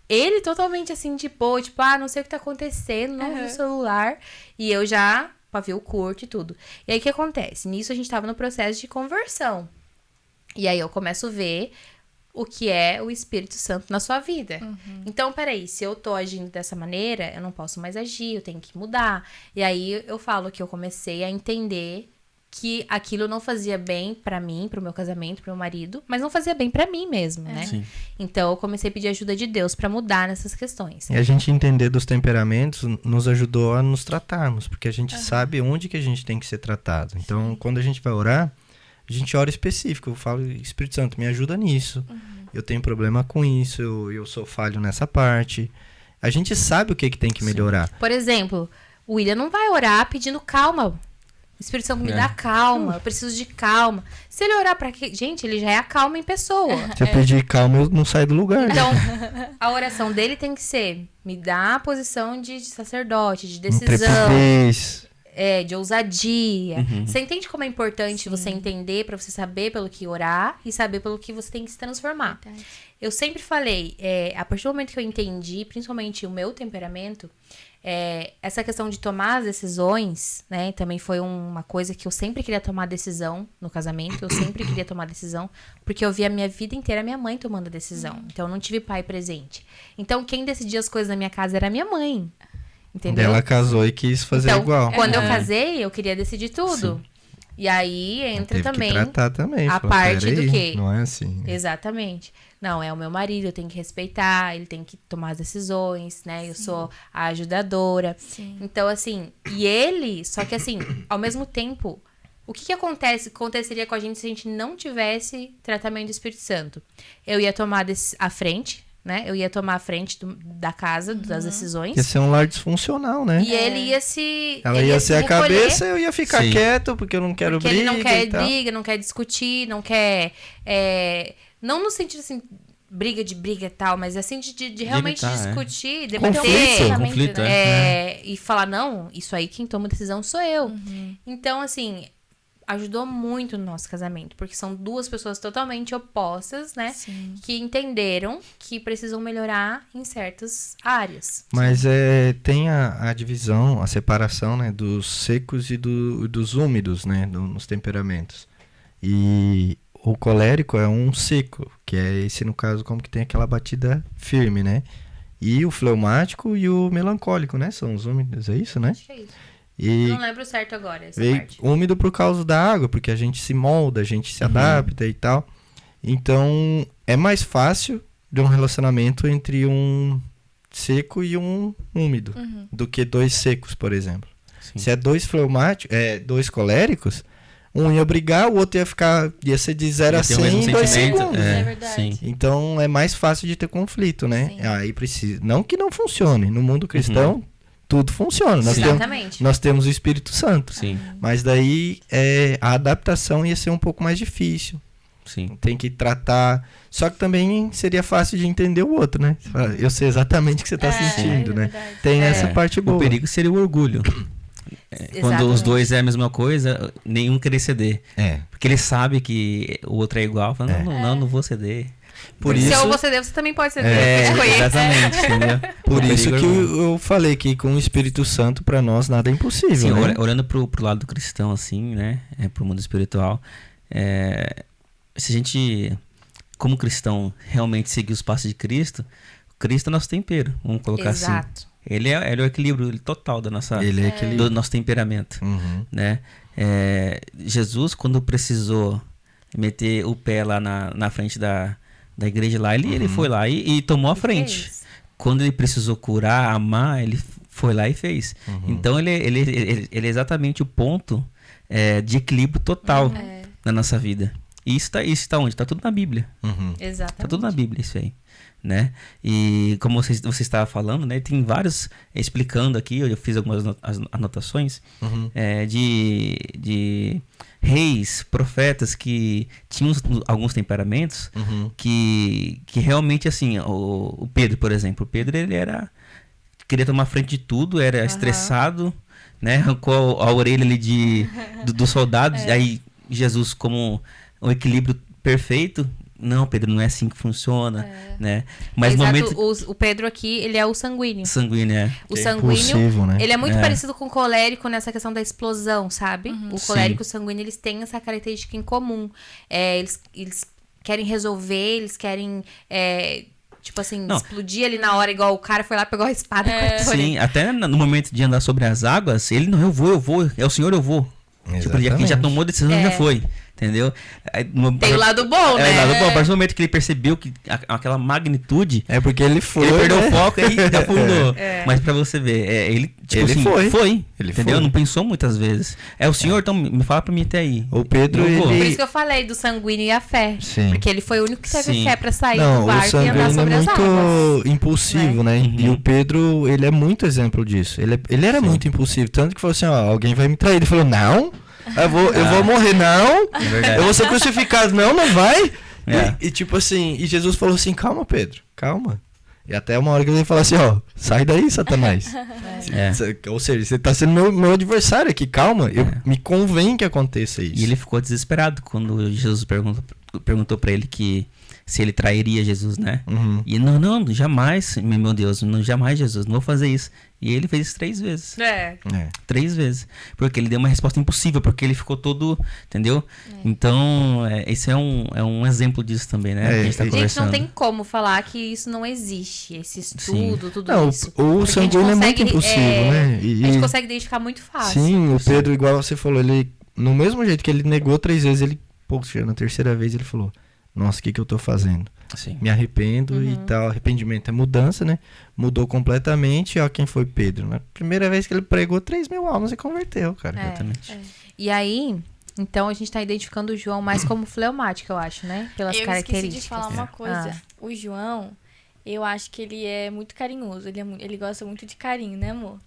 Ele totalmente assim, tipo, não sei o que tá acontecendo, não no celular. E eu já, pavio curto e tudo. E aí, o que acontece? Nisso, a gente tava no processo de conversão. E aí, eu começo a ver o que é o Espírito Santo na sua vida. Então, peraí, se eu tô agindo dessa maneira, eu não posso mais agir, eu tenho que mudar. E aí, eu falo que eu comecei a entender que aquilo não fazia bem pra mim, pro meu casamento, pro meu marido, mas não fazia bem pra mim mesmo, né? Sim. Então, eu comecei a pedir ajuda de Deus pra mudar nessas questões. E a gente entender dos temperamentos nos ajudou a nos tratarmos, porque a gente sabe onde que a gente tem que ser tratado. Então, quando a gente vai orar, a gente ora específico. Eu falo, Espírito Santo, me ajuda nisso. Eu tenho problema com isso, eu sou falho nessa parte. A gente sabe o que tem que melhorar. Por exemplo, o William não vai orar pedindo calma. O Espírito Santo me dá calma, eu preciso de calma. Se ele orar pra quê? Gente, ele já é a calma em pessoa. Se eu pedir calma, eu não saio do lugar. Então, a oração dele tem que ser, me dá a posição de sacerdote, de decisão, Intrepidez. de ousadia. Você entende como é importante você entender pra você saber pelo que orar e saber pelo que você tem que se transformar. Verdade. Eu sempre falei, a partir do momento que eu entendi, principalmente o meu temperamento, essa questão de tomar as decisões, né, também foi uma coisa que eu sempre queria tomar decisão no casamento, eu sempre queria tomar decisão, porque eu vi a minha vida inteira minha mãe tomando decisão, então eu não tive pai presente. Então quem decidia as coisas na minha casa era a minha mãe, entendeu? Ela casou e quis fazer Então, igual. quando eu casei, eu queria decidir tudo. E aí entra Teve também que tratar também. a Falou, parte do "Peraí, quê? Não é assim. né?" Exatamente. Não, é o meu marido, eu tenho que respeitar, ele tem que tomar as decisões, né? Eu sou a ajudadora. Sim. Então, assim, e ele, só que assim, ao mesmo tempo, o que aconteceria com a gente se a gente não tivesse tratamento do Espírito Santo? Eu ia tomar a frente, né? Eu ia tomar a frente da casa, das decisões. Ia ser um lar disfuncional, né? E ele ia se. Ela ele ia ser a recolher, cabeça, eu ia ficar Sim. quieto, porque eu não quero porque briga ele não quer e tal. briga, não quer discutir, não quer. Não no sentido assim, briga e tal, mas assim de realmente evitar, discutir, debater. Conflito, E falar, não, isso aí quem toma decisão sou eu. Então, assim, ajudou muito no nosso casamento, porque são duas pessoas totalmente opostas, né? Sim. Que entenderam que precisam melhorar em certas áreas. Mas tem a divisão, a separação, né, dos secos e dos úmidos, né, nos temperamentos. E o colérico é um seco, que é esse, no caso, como que tem aquela batida firme, né? E o fleumático e o melancólico, né? São os úmidos, é isso, né? Acho que é isso. E Eu não lembro certo agora essa veio parte. úmido por causa da água, porque a gente se molda, a gente se adapta e tal. Então, é mais fácil de um relacionamento entre um seco e um úmido do que dois secos, por exemplo. Sim. Se é dois coléricos, um ia brigar, o outro ia ser de 0 a Ia ter o 100 mesmo em 2 sentimento, segundos. É verdade. Sim. Então, é mais fácil de ter conflito, né? Sim. Aí precisa... Não que não funcione. No mundo cristão, tudo funciona. Exatamente. Nós temos o Espírito Santo. Sim, Mas daí a adaptação ia ser um pouco mais difícil. sim. Tem que tratar. Só que também seria fácil de entender o outro, né? Você fala, eu sei exatamente o que você está sentindo, né? verdade. Tem essa parte boa. O perigo seria o orgulho. Quando os dois é a mesma coisa, nenhum querer ceder. Porque ele sabe que o outro é igual, fala, não vou ceder. Por Se isso, eu vou ceder, você também pode ceder. Eu te conheço. Exatamente. Entendeu? por O isso perigo que é orgulho. eu falei que com o Espírito Santo, para nós, nada é impossível, Sim, né? olhando pro lado cristão, assim, né? Pro mundo espiritual. Se a gente, como cristão, realmente seguir os passos de Cristo, Cristo é nosso tempero, vamos colocar assim. Exato. Ele é o equilíbrio total da nossa, Ele é aquele... do nosso temperamento, Uhum. né? Jesus, quando precisou meter o pé lá na frente da igreja lá, ele foi lá e tomou a frente. Fez. Quando ele precisou curar, amar, ele foi lá e fez. Então ele é exatamente o ponto de equilíbrio total na nossa vida. E isso tá onde? Tá tudo na Bíblia. Exatamente. Tá tudo na Bíblia isso aí, né? E como você estava falando, né? Tem vários explicando aqui, eu fiz algumas anotações de reis, profetas que tinham alguns temperamentos que realmente, assim, o Pedro, por exemplo. O Pedro, ele queria tomar frente de tudo, era estressado, né? Arrancou a orelha ali dos soldados. Aí Jesus, como um equilíbrio perfeito, não, Pedro, não é assim que funciona, né? Mas o Pedro aqui, ele é o sanguíneo. Sanguíneo, O sanguíneo, né? ele é muito parecido com o colérico nessa questão da explosão, sabe? O colérico e o sanguíneo, eles têm essa característica em comum. Eles querem resolver, eles querem... tipo assim, explodir ali na hora, igual o cara foi lá, pegou a espada. Sim, até no momento de andar sobre as águas, ele não, eu vou, é o Senhor, eu vou. Tipo, quem já tomou a decisão já foi, entendeu? Tem o lado bom, né? O lado bom, a partir do momento que ele percebeu que aquela magnitude... É porque ele foi, ele perdeu o foco e afundou. Mas pra você ver, ele, tipo ele assim, foi. Ele entendeu? Foi. Não pensou muitas vezes. É o Senhor, então me fala pra mim até aí. O Pedro, Por isso que eu falei do sanguíneo e a fé. Sim. Porque ele foi o único que teve fé pra sair não, do barco e andar o sanguíneo sobre é as águas. muito impulsivo, né? E o Pedro, ele é muito exemplo disso. Ele era muito impulsivo. Tanto que falou assim, ó, alguém vai me trair. Ele falou, não... Eu vou morrer, não. Eu vou ser crucificado, não vai. E tipo assim, e Jesus falou assim, calma, Pedro, calma. E até uma hora que ele falou assim, ó, sai daí, Satanás. Ou seja, você tá sendo meu adversário aqui, calma. Me convém que aconteça isso. E ele ficou desesperado quando Jesus perguntou pra ele que se ele trairia Jesus, né? E não, jamais, meu Deus, jamais, Jesus, não vou fazer isso. E ele fez isso 3 vezes. 3 vezes. Porque ele deu uma resposta impossível, porque ele ficou todo, entendeu? Então, esse é um exemplo disso também, né? Que a gente tá conversando. Não tem como falar que isso não existe, esse estudo, tudo isso. O sanguíneo é muito impulsivo, né? A gente consegue identificar muito fácil. Sim, o Pedro, igual você falou, ele, no mesmo jeito que ele negou 3 vezes, ele, poxa, na 3ª vez ele falou, nossa, o que eu tô fazendo? Sim. Me arrependo e tal. Arrependimento é mudança, né? Mudou completamente. Ó, quem foi Pedro? Na primeira vez que ele pregou, 3.000 almas e converteu, cara. Exatamente. E aí, então a gente tá identificando o João mais como fleumático, eu acho, né? Pelas características. Eu esqueci de falar uma coisa. O João, eu acho que ele é muito carinhoso. Ele gosta muito de carinho, né, amor?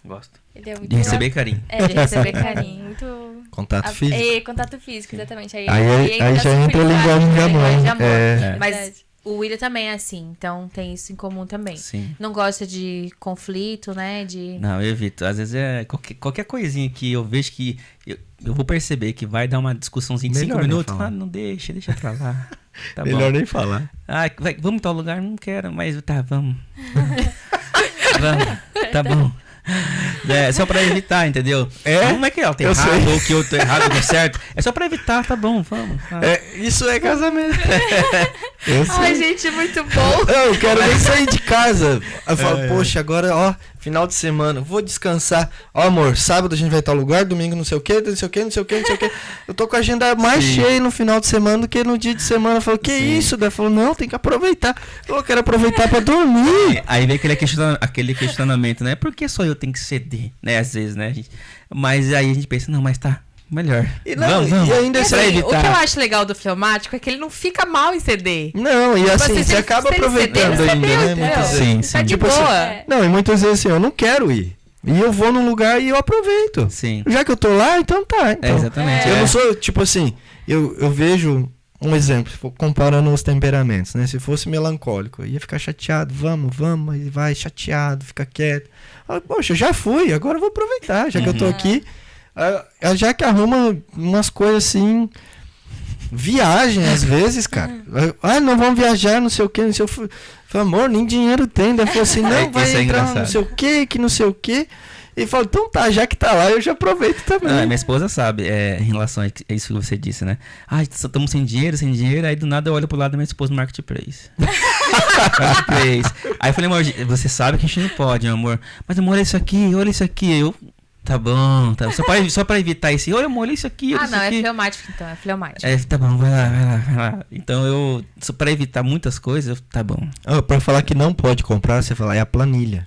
Gosto. Ele é muito... De receber carinho. De receber carinho. Muito... Contato físico. Contato físico, exatamente. Aí já entra a linguagem de amor. Mas o William também é assim, então tem isso em comum também. Sim. Não gosta de conflito, né? Não, eu evito. Às vezes qualquer coisinha que eu vejo que eu vou perceber que vai dar uma discussamos de 5 minutos. Não deixa pra lá. Tá melhor bom. nem falar. Vamos em tal lugar? Não quero, mas tá, vamos. Vamos, tá bom. Só pra evitar, entendeu? Não é que ela tem errado ou que eu tô errado ou certo. É só pra evitar, tá bom, vamos. Isso é casamento. Ai, gente, muito bom. Eu quero nem sair de casa. Eu falo, poxa, agora, ó, final de semana, vou descansar. Ó, amor, sábado a gente vai estar no lugar, domingo não sei o quê, não sei o quê. Eu tô com a agenda mais cheia no final de semana do que no dia de semana. Eu falo, que isso? Daí falou, não, tem que aproveitar. Eu quero aproveitar pra dormir. Aí vem aquele questionamento, né? Por que só eu tenho que ceder, né? Às vezes, né, gente? Mas aí a gente pensa, não, mas tá. Melhor. Vamos. E ainda assim, o que eu acho legal do fleumático é que ele não fica mal em ceder. Não, e assim, você acaba aproveitando ainda, né? Muitas vezes. Tá de tipo boa. Assim, não, e muitas vezes assim, eu não quero ir. E eu vou num lugar e eu aproveito. Sim. Já que eu tô lá, então tá. Então. Exatamente. Eu não sou, tipo assim, eu vejo um exemplo, comparando os temperamentos, né? Se fosse melancólico, eu ia ficar chateado, vamos, e vai chateado, fica quieto. Poxa, eu já fui, agora eu vou aproveitar, já que eu tô aqui. Já que arruma umas coisas assim, viagem às vezes, cara. Não vamos viajar, não sei o que, não sei o que. Falei, amor, nem dinheiro tem. Daí falou assim, não, vai entrar não sei o que não sei o que. E falou, então tá, já que tá lá, eu já aproveito também. Minha esposa sabe, em relação a isso que você disse, né? Estamos sem dinheiro, aí do nada eu olho pro lado da minha esposa no Marketplace. Aí eu falei, amor, você sabe que a gente não pode, meu amor. Mas amor, olha isso aqui, eu... Tá bom. Só pra evitar esse. Olha, amor, olha isso aqui. É fleumático então, é fleumático. Tá bom, vai lá. Então só pra evitar muitas coisas, tá bom. Pra falar que não pode comprar, você fala, é a planilha.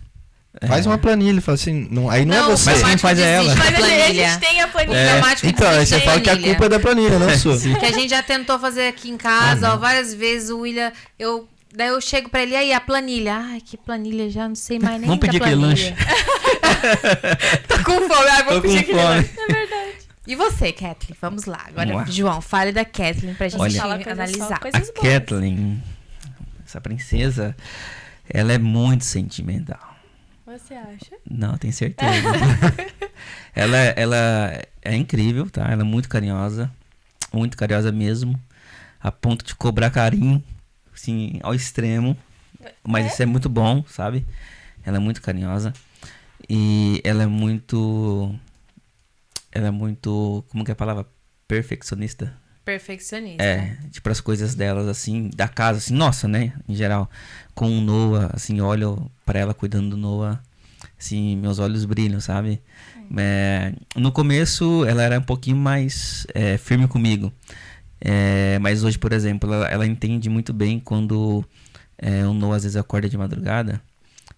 Faz uma planilha, fala assim, aí não é você. Mas quem faz é ela. Mas a gente tem a planilha. Automático Então, aí desiste você fala que a planilha. culpa é da planilha, não sua. Que a gente já tentou fazer aqui em casa, ó, várias vezes o William, daí eu chego pra ele, aí a planilha. Ai, que planilha, já não sei mais nem Vamos pedir da aquele planilha. Tô com fome. Ai, vou Tô pedir com aquele fome. lanche. É verdade. E você, Kathleen? Vamos lá. Agora, Vamos lá. João, fale da Kathleen pra gente Olha, Fala coisas só, analisar. coisas A boas. Kathleen, essa princesa, ela é muito sentimental. Você acha? Não, tenho certeza. ela é incrível, tá? Ela é muito carinhosa mesmo, a ponto de cobrar carinho, assim, ao extremo. Mas isso é muito bom, sabe? Ela é muito carinhosa e ela é muito, como que é a palavra? Perfeccionista. Perfeccionista. É, tipo as coisas delas, assim, da casa, assim, nossa, né, em geral. Com o Noah, assim, olho pra ela cuidando do Noah, assim, meus olhos brilham, sabe? No começo, ela era um pouquinho mais firme comigo. Mas hoje, por exemplo, ela entende muito bem quando o Noah às vezes acorda de madrugada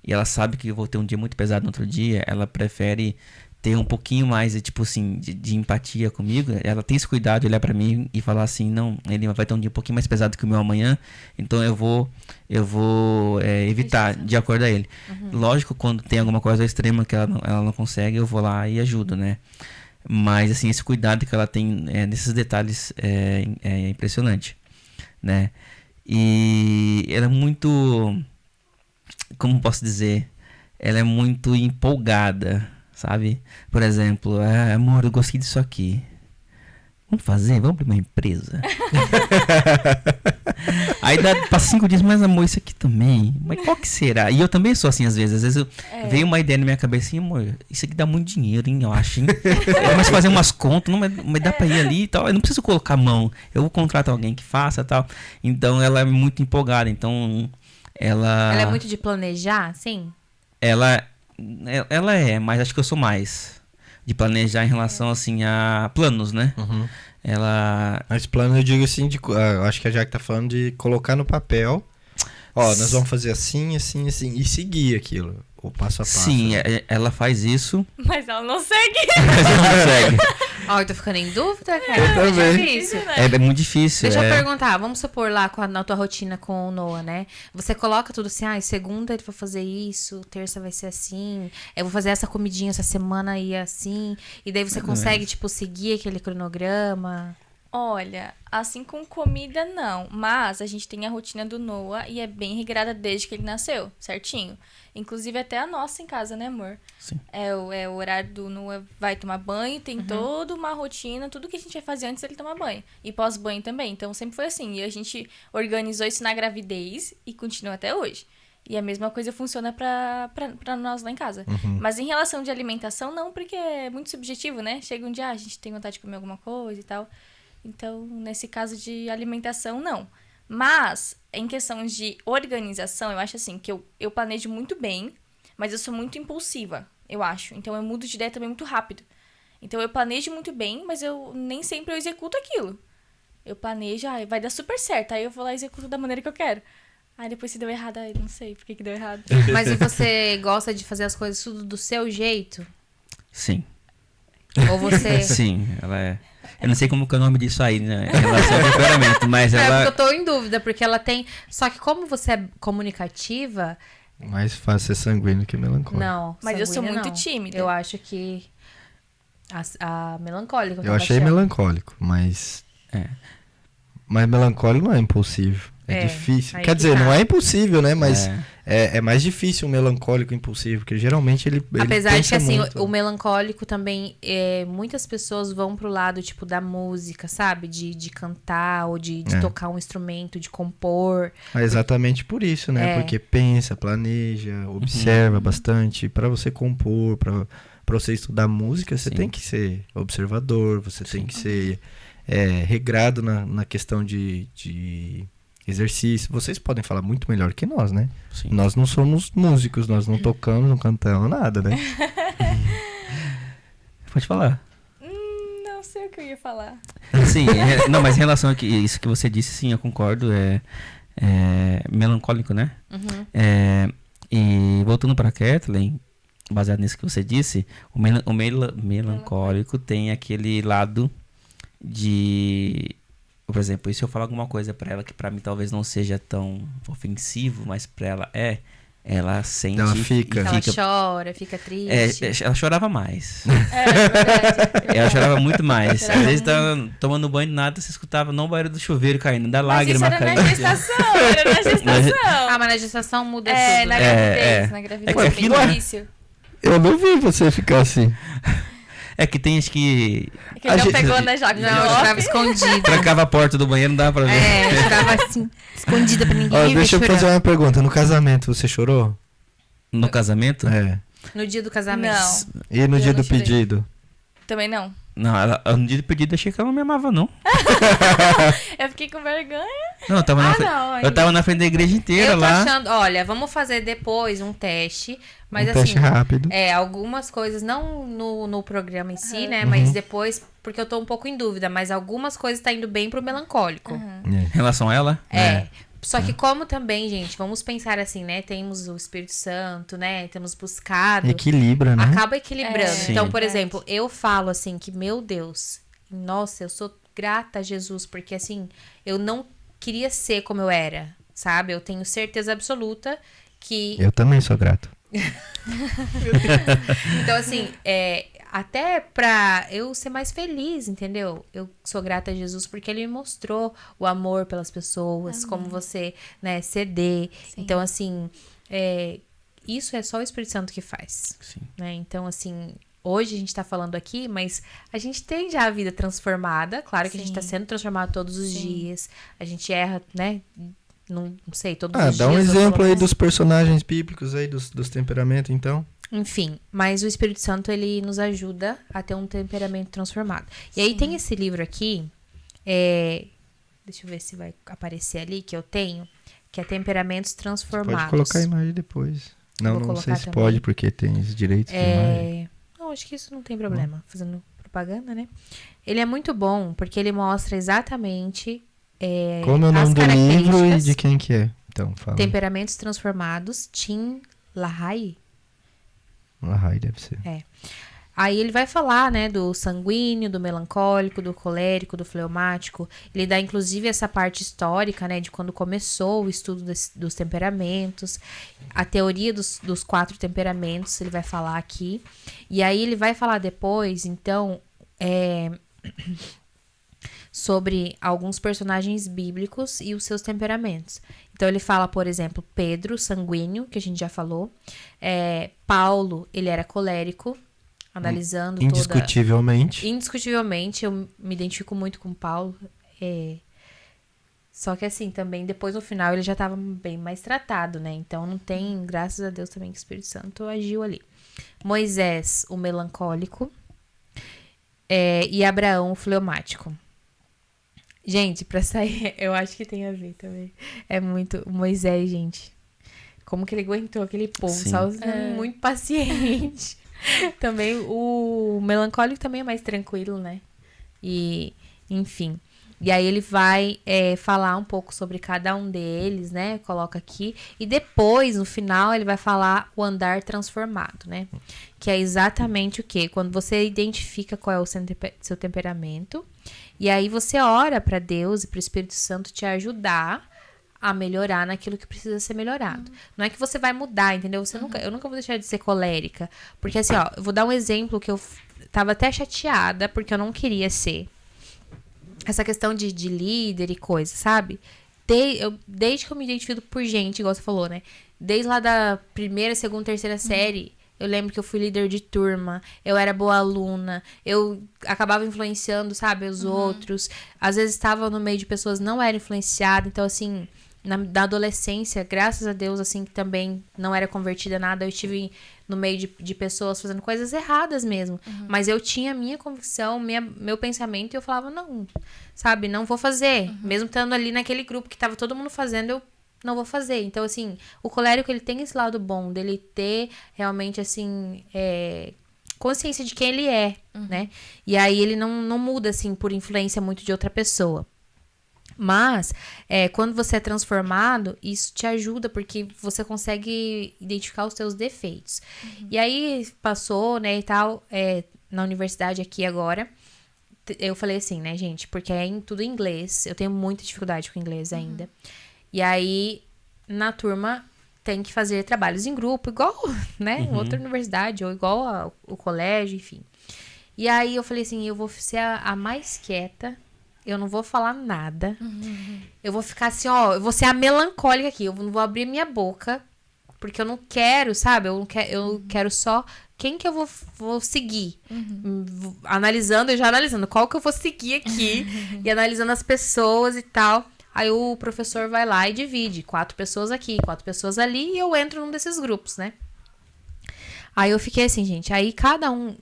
e ela sabe que eu vou ter um dia muito pesado no outro dia, ela prefere ter um pouquinho mais tipo assim, de empatia comigo. Ela tem esse cuidado de olhar pra mim e falar assim, não, ele vai ter um dia um pouquinho mais pesado que o meu amanhã, então eu vou evitar de acordar ele. Lógico, quando tem alguma coisa extrema que ela não consegue, eu vou lá e ajudo, né? Mas assim, esse cuidado que ela tem nesses detalhes é impressionante, né? E ela é muito, como posso dizer, ela é muito empolgada, sabe? Por exemplo, amor, eu gostei disso aqui. Vamos abrir uma empresa. Aí passa 5 dias, mas amor, isso aqui também. Mas qual que será? E eu também sou assim às vezes. Veio uma ideia na minha cabeça assim, amor, isso aqui dá muito dinheiro, hein? Eu acho, hein? Eu começo a fazer umas contas, não, mas dá pra ir ali e tal. Eu não preciso colocar a mão. Eu vou contratar alguém que faça e tal. Então ela é muito empolgada. Então ela Ela é muito de planejar, sim? Ela mas acho que eu sou mais de planejar em relação assim a planos, né? Mas plano eu digo assim, eu acho que a Jaque tá falando de colocar no papel, nós vamos fazer assim, assim, assim, e seguir aquilo, o passo a passo. Sim, né? ela faz isso. Mas ela não segue. Mas ela não segue. Ó, eu tô ficando em dúvida, cara. Eu também. Difícil. É muito difícil. Deixa eu perguntar, vamos supor lá na tua rotina com o Noah, né? Você coloca tudo assim, segunda ele vai fazer isso, terça vai ser assim, eu vou fazer essa comidinha essa semana e assim, e daí você consegue, tipo, seguir aquele cronograma? Olha, assim com comida não, mas a gente tem a rotina do Noah e é bem regrada desde que ele nasceu, certinho. Inclusive até a nossa em casa, né, amor? Sim. É o horário do Noah vai tomar banho, tem toda uma rotina, tudo que a gente vai fazer antes dele tomar banho. E pós-banho também, então sempre foi assim. E a gente organizou isso na gravidez e continua até hoje. E a mesma coisa funciona pra nós lá em casa. Mas em relação de alimentação, não, porque é muito subjetivo, né? Chega um dia, a gente tem vontade de comer alguma coisa e tal. Então, nesse caso de alimentação, não. Mas, em questões de organização, eu acho assim, que eu planejo muito bem, mas eu sou muito impulsiva, eu acho. Então, eu mudo de ideia também muito rápido. Então, eu planejo muito bem, mas nem sempre eu executo aquilo. Eu planejo, vai dar super certo, aí eu vou lá e executo da maneira que eu quero. Aí depois se deu errado, aí não sei por que deu errado. Mas e você gosta de fazer as coisas tudo do seu jeito? Sim. Ou você... Sim, ela é... Eu não sei como que é o nome disso aí, né? Em relação ao temperamento, mas ela... porque eu tô em dúvida, porque ela tem... Só que como você é comunicativa... Mais fácil ser sanguíneo que melancólico. Não, Mas eu sou sanguínea, muito não. tímida. Eu acho que... A melancólica. Eu achei melancólico, mas... Mas melancólico não é impulsivo. É difícil. aí Quer que dizer, tá. não é impossível, né? Mas é mais difícil um melancólico impulsivo, porque geralmente ele Apesar de que, pensa assim, muito. o melancólico também, muitas pessoas vão pro lado, tipo, da música, sabe? De cantar, ou de tocar um instrumento, de compor. É exatamente por isso, né? Porque pensa, planeja, observa bastante. Pra você compor, pra você estudar música, você tem que ser observador, você tem que ser regrado na questão de exercício. Vocês podem falar muito melhor que nós, né? Sim. Nós não somos músicos, nós não tocamos, não cantamos nada, né? Pode falar. Não sei o que eu ia falar. Sim, não, mas em relação a isso que você disse, sim, eu concordo. É melancólico, né? E voltando pra Kathleen, baseado nisso que você disse, o melancólico tem aquele lado de... Por exemplo, e se eu falar alguma coisa pra ela que pra mim talvez não seja tão ofensivo, mas pra ela ela sente... Ela fica. Ela chora, fica triste. Ela chorava mais. Verdade. Ela chorava muito mais. Chorava Às vezes muito. tava tomando banho e nada, você escutava não o barulho do chuveiro caindo, da Mas isso lágrima era caindo. na gestação, era na gestação. Ah, mas na gestação muda É, tudo. na né? gravidez, é. na gravidez. É que É aquilo bem é- difícil. Eu não vi você ficar assim. É que tem, acho que... É que ele não gente- pegou na jaca. Não, eu chorava escondida. Trancava a porta do banheiro, não dava pra ver. É, eu chorava assim, escondida pra ninguém Ó, ver deixa eu chorando. fazer uma pergunta. No casamento, você chorou? No casamento? É. No dia do casamento. Não, E no Eu dia não do chorei. pedido? também não. Não, no dia do pedido eu achei que ela não me amava, não. Eu fiquei com vergonha. Não, eu tava, Não, eu tava na frente da igreja inteira eu tô lá. achando, olha, vamos fazer depois um teste, mas um assim, teste rápido. algumas coisas, não no programa em si, né, Uhum. mas depois, porque eu tô um pouco em dúvida, mas algumas coisas tá indo bem pro melancólico. Em relação a ela? Só que como também, gente, vamos pensar assim, né, temos o Espírito Santo, né, temos buscado, Equilibra, né? acaba equilibrando. É, Então, sim. por verdade. exemplo, eu falo assim que, meu Deus, nossa, eu sou grata a Jesus, porque assim, eu não queria ser como eu era, sabe? Eu tenho certeza absoluta que... Eu também sou grato. Então, assim, até pra eu ser mais feliz, entendeu? Eu sou grata a Jesus porque ele me mostrou o amor pelas pessoas, como você, né, ceder. Sim. Então, assim, isso é só o Espírito Santo que faz, Sim. né? Então, assim, hoje a gente tá falando aqui, mas a gente tem já a vida transformada. Claro que a gente Sim. tá sendo transformado todos os Sim. dias. A gente erra, né? Não sei, todos Ah, os dá dias. um ou exemplo pelo aí menos. dos personagens bíblicos aí, dos temperamentos, então. Enfim, mas o Espírito Santo, ele nos ajuda a ter um temperamento transformado. E aí tem esse livro aqui, deixa eu ver se vai aparecer ali, que eu tenho, que é Temperamentos Transformados. Pode colocar a imagem depois. Não, Vou não sei colocar se também. pode, porque tem os direitos de imagem. Não, acho que isso não tem problema, fazendo propaganda, né? Ele é muito bom, porque ele mostra exatamente Como é o as nome do livro e características. de quem que é? Então, fala. Temperamentos Transformados, Tim LaHaye. LaHaye deve ser. Aí ele vai falar, né, do sanguíneo, do melancólico, do colérico, do fleumático. Ele dá, inclusive, essa parte histórica, né, de quando começou o estudo dos temperamentos. A teoria dos 4 temperamentos, ele vai falar aqui. E aí ele vai falar depois, então, sobre alguns personagens bíblicos e os seus temperamentos. Então ele fala, por exemplo, Pedro, sanguíneo, que a gente já falou. Paulo, ele era colérico, analisando Indiscutivelmente. Indiscutivelmente, eu me identifico muito com Paulo. Só que assim, também, depois no final, ele já estava bem mais tratado, né? Então não tem, graças a Deus também, que o Espírito Santo agiu ali. Moisés, o melancólico. E Abraão, o fleumático. Gente, pra sair, eu acho que tem a ver também. É muito... Moisés, gente. Como que ele aguentou aquele povo? Sim. Só sendo muito paciente. Também, o melancólico também é mais tranquilo, né? E, enfim. E aí ele vai falar um pouco sobre cada um deles, né? Coloca aqui. E depois, no final, ele vai falar o andar transformado, né? Que é exatamente o quê? Quando você identifica qual é o seu temperamento. E aí você ora para Deus e para o Espírito Santo te ajudar a melhorar naquilo que precisa ser melhorado. Não é que você vai mudar, entendeu? Eu nunca vou deixar de ser colérica. Porque assim, ó, eu vou dar um exemplo que eu tava até chateada, porque eu não queria ser. Essa questão de líder e coisa, sabe? Desde que eu me identifico por gente, igual você falou, né? Desde lá da primeira, segunda, terceira série, eu lembro que eu fui líder de turma, eu era boa aluna, eu acabava influenciando, sabe, os outros. Às vezes estava no meio de pessoas que não era influenciada, então assim... Na adolescência, graças a Deus, assim, que também não era convertida a nada, eu estive no meio de pessoas fazendo coisas erradas mesmo. Mas eu tinha a minha convicção, meu pensamento, e eu falava, não, sabe, não vou fazer. Mesmo estando ali naquele grupo que tava todo mundo fazendo, eu não vou fazer. Então, assim, o colérico, ele tem esse lado bom, dele ter realmente, assim, consciência de quem ele é, né? E aí ele não muda, assim, por influência muito de outra pessoa. Mas, quando você é transformado, isso te ajuda, porque você consegue identificar os seus defeitos. E aí, passou, né, e tal, na universidade aqui agora, eu falei assim, né, gente, porque é tudo em inglês, eu tenho muita dificuldade com inglês ainda. E aí, na turma, tem que fazer trabalhos em grupo, igual, né, outra universidade, ou igual o colégio, enfim. E aí, eu falei assim, eu vou ser a mais quieta. Eu não vou falar nada. Eu vou ficar assim, ó. Eu vou ser a melancólica aqui. Eu não vou abrir minha boca. Porque eu não quero, sabe? Eu quero só quem que eu vou seguir. Eu já analisando qual que eu vou seguir aqui. E analisando as pessoas e tal. Aí o professor vai lá e divide. 4 pessoas aqui, 4 pessoas ali. E eu entro num desses grupos, né? Aí eu fiquei assim, gente. Aí cada um...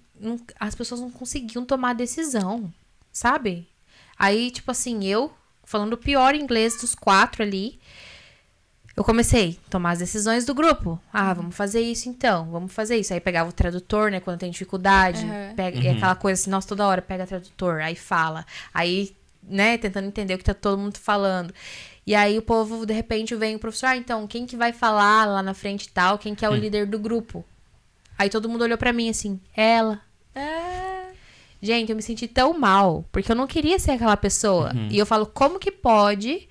As pessoas não conseguiam tomar decisão, sabe? Aí, tipo assim, eu, falando o pior inglês dos 4 ali, eu comecei a tomar as decisões do grupo. Ah, vamos fazer isso então, vamos fazer isso. Aí pegava o tradutor, né, quando tem dificuldade. E aquela coisa assim, nossa, toda hora pega tradutor, aí fala. Aí, né, tentando entender o que tá todo mundo falando. E aí o povo, de repente, vem o professor, então, quem que vai falar lá na frente e tal? Quem que é o líder do grupo? Aí todo mundo olhou pra mim assim, ela. Gente, eu me senti tão mal, porque eu não queria ser aquela pessoa. E eu falo, como que pode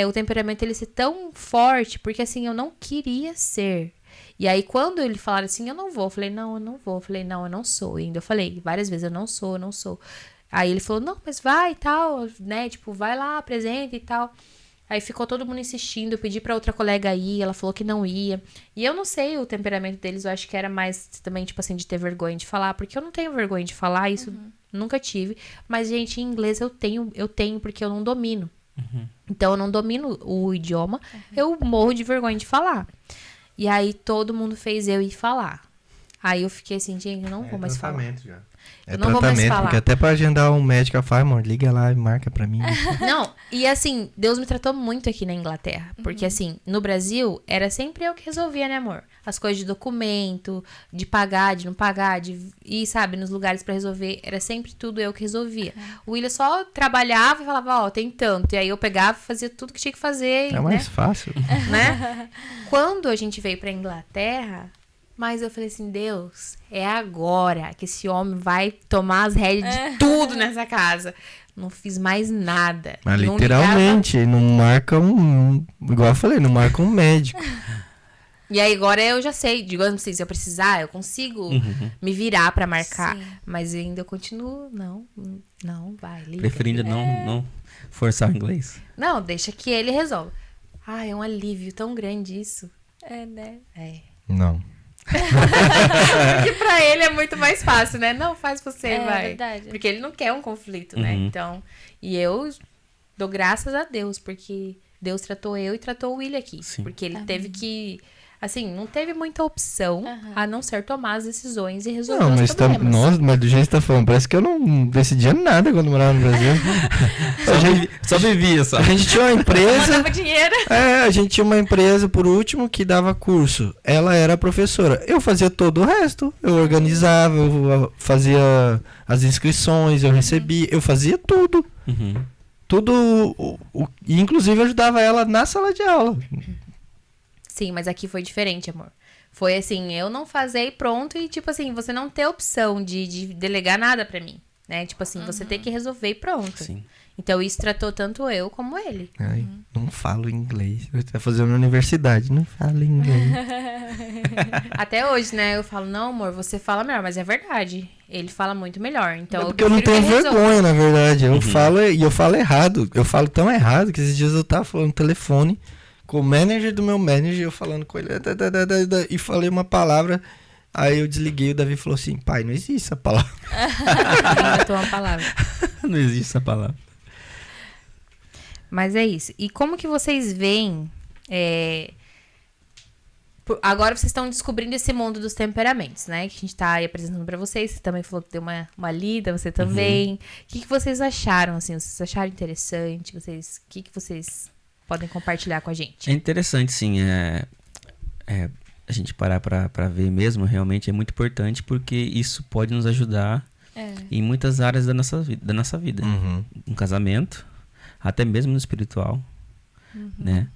o temperamento ele ser tão forte? Porque assim, eu não queria ser. E aí, quando ele falaram assim, eu não vou. Eu falei, não, eu não vou. Eu falei, não, eu não sou. E ainda eu falei várias vezes, eu não sou. Aí ele falou, não, mas vai e tal, né? Tipo, vai lá, apresenta e tal. Aí ficou todo mundo insistindo, eu pedi pra outra colega ir, ela falou que não ia. E eu não sei o temperamento deles, eu acho que era mais também, tipo assim, de ter vergonha de falar, porque eu não tenho vergonha de falar, isso nunca tive. Mas, gente, em inglês eu tenho porque eu não domino. Então, eu não domino o idioma, eu morro de vergonha de falar. E aí, todo mundo fez eu ir falar. Aí eu fiquei assim, gente, eu não vou mais falar. Já. Eu não vou mais falar. Porque até pra agendar um médico, eu falo, amor, liga lá e marca pra mim. Não, e assim, Deus me tratou muito aqui na Inglaterra. Porque assim, no Brasil, era sempre eu que resolvia, né, amor? As coisas de documento, de pagar, de não pagar, de ir, sabe, nos lugares pra resolver. Era sempre tudo eu que resolvia. O William só trabalhava e falava, ó, tem tanto. E aí eu pegava e fazia tudo que tinha que fazer. É mais fácil. Né? Quando a gente veio pra Inglaterra... Mas eu falei assim, Deus, é agora que esse homem vai tomar as rédeas de tudo nessa casa. Não fiz mais nada. Mas literalmente, não marca igual eu falei, não marca um médico. E aí agora eu já sei, digamos assim, se eu precisar, eu consigo me virar pra marcar. Sim. Mas ainda eu continuo, não, vai, liga. Preferindo não forçar o inglês. Não, deixa que ele resolva. É um alívio tão grande isso. Né? Não. Porque pra ele é muito mais fácil, né? Não, faz você, vai. É verdade. Porque ele não quer um conflito, né? Então, e eu dou graças a Deus, porque Deus tratou eu e tratou o William aqui. Sim. Porque ele teve que... Assim, não teve muita opção a não ser tomar as decisões e resolver os problemas. Nossa, mas do jeito que você tá falando, parece que eu não decidia nada quando morava no Brasil. Só vivia, só. A gente tinha uma empresa... Mandava dinheiro. A gente tinha uma empresa, por último, que dava curso. Ela era professora. Eu fazia todo o resto. Eu organizava, eu fazia as inscrições, eu recebia, eu fazia tudo. Tudo. E inclusive ajudava ela na sala de aula. Sim, mas aqui foi diferente, amor. Foi assim, eu não fazer e pronto. E tipo assim, você não ter opção de delegar nada pra mim, né? Tipo assim, você tem que resolver e pronto. Sim. Então isso tratou tanto eu como ele. Não falo inglês. Eu tô fazendo na universidade, não falo inglês. Até hoje, né? Eu falo, não, amor, você fala melhor. Mas é verdade. Ele fala muito melhor. Então, porque eu não tenho vergonha, na verdade. Eu falo e eu falo errado. Eu falo tão errado que esses dias eu tava falando no telefone com o manager do meu manager, eu falando com ele, e falei uma palavra, aí eu desliguei, o Davi falou assim, pai, não existe essa palavra. Inventou uma palavra. Não existe essa palavra. Mas é isso. E como que vocês veem... Agora vocês estão descobrindo esse mundo dos temperamentos, né? Que a gente tá aí apresentando pra vocês. Você também falou que deu uma lida, você também. O que vocês acharam, assim? Vocês acharam interessante? O que vocês... podem compartilhar com a gente? É interessante, sim. A gente parar pra ver mesmo, realmente é muito importante, porque isso pode nos ajudar em muitas áreas da nossa vida. No casamento, até mesmo no espiritual, né?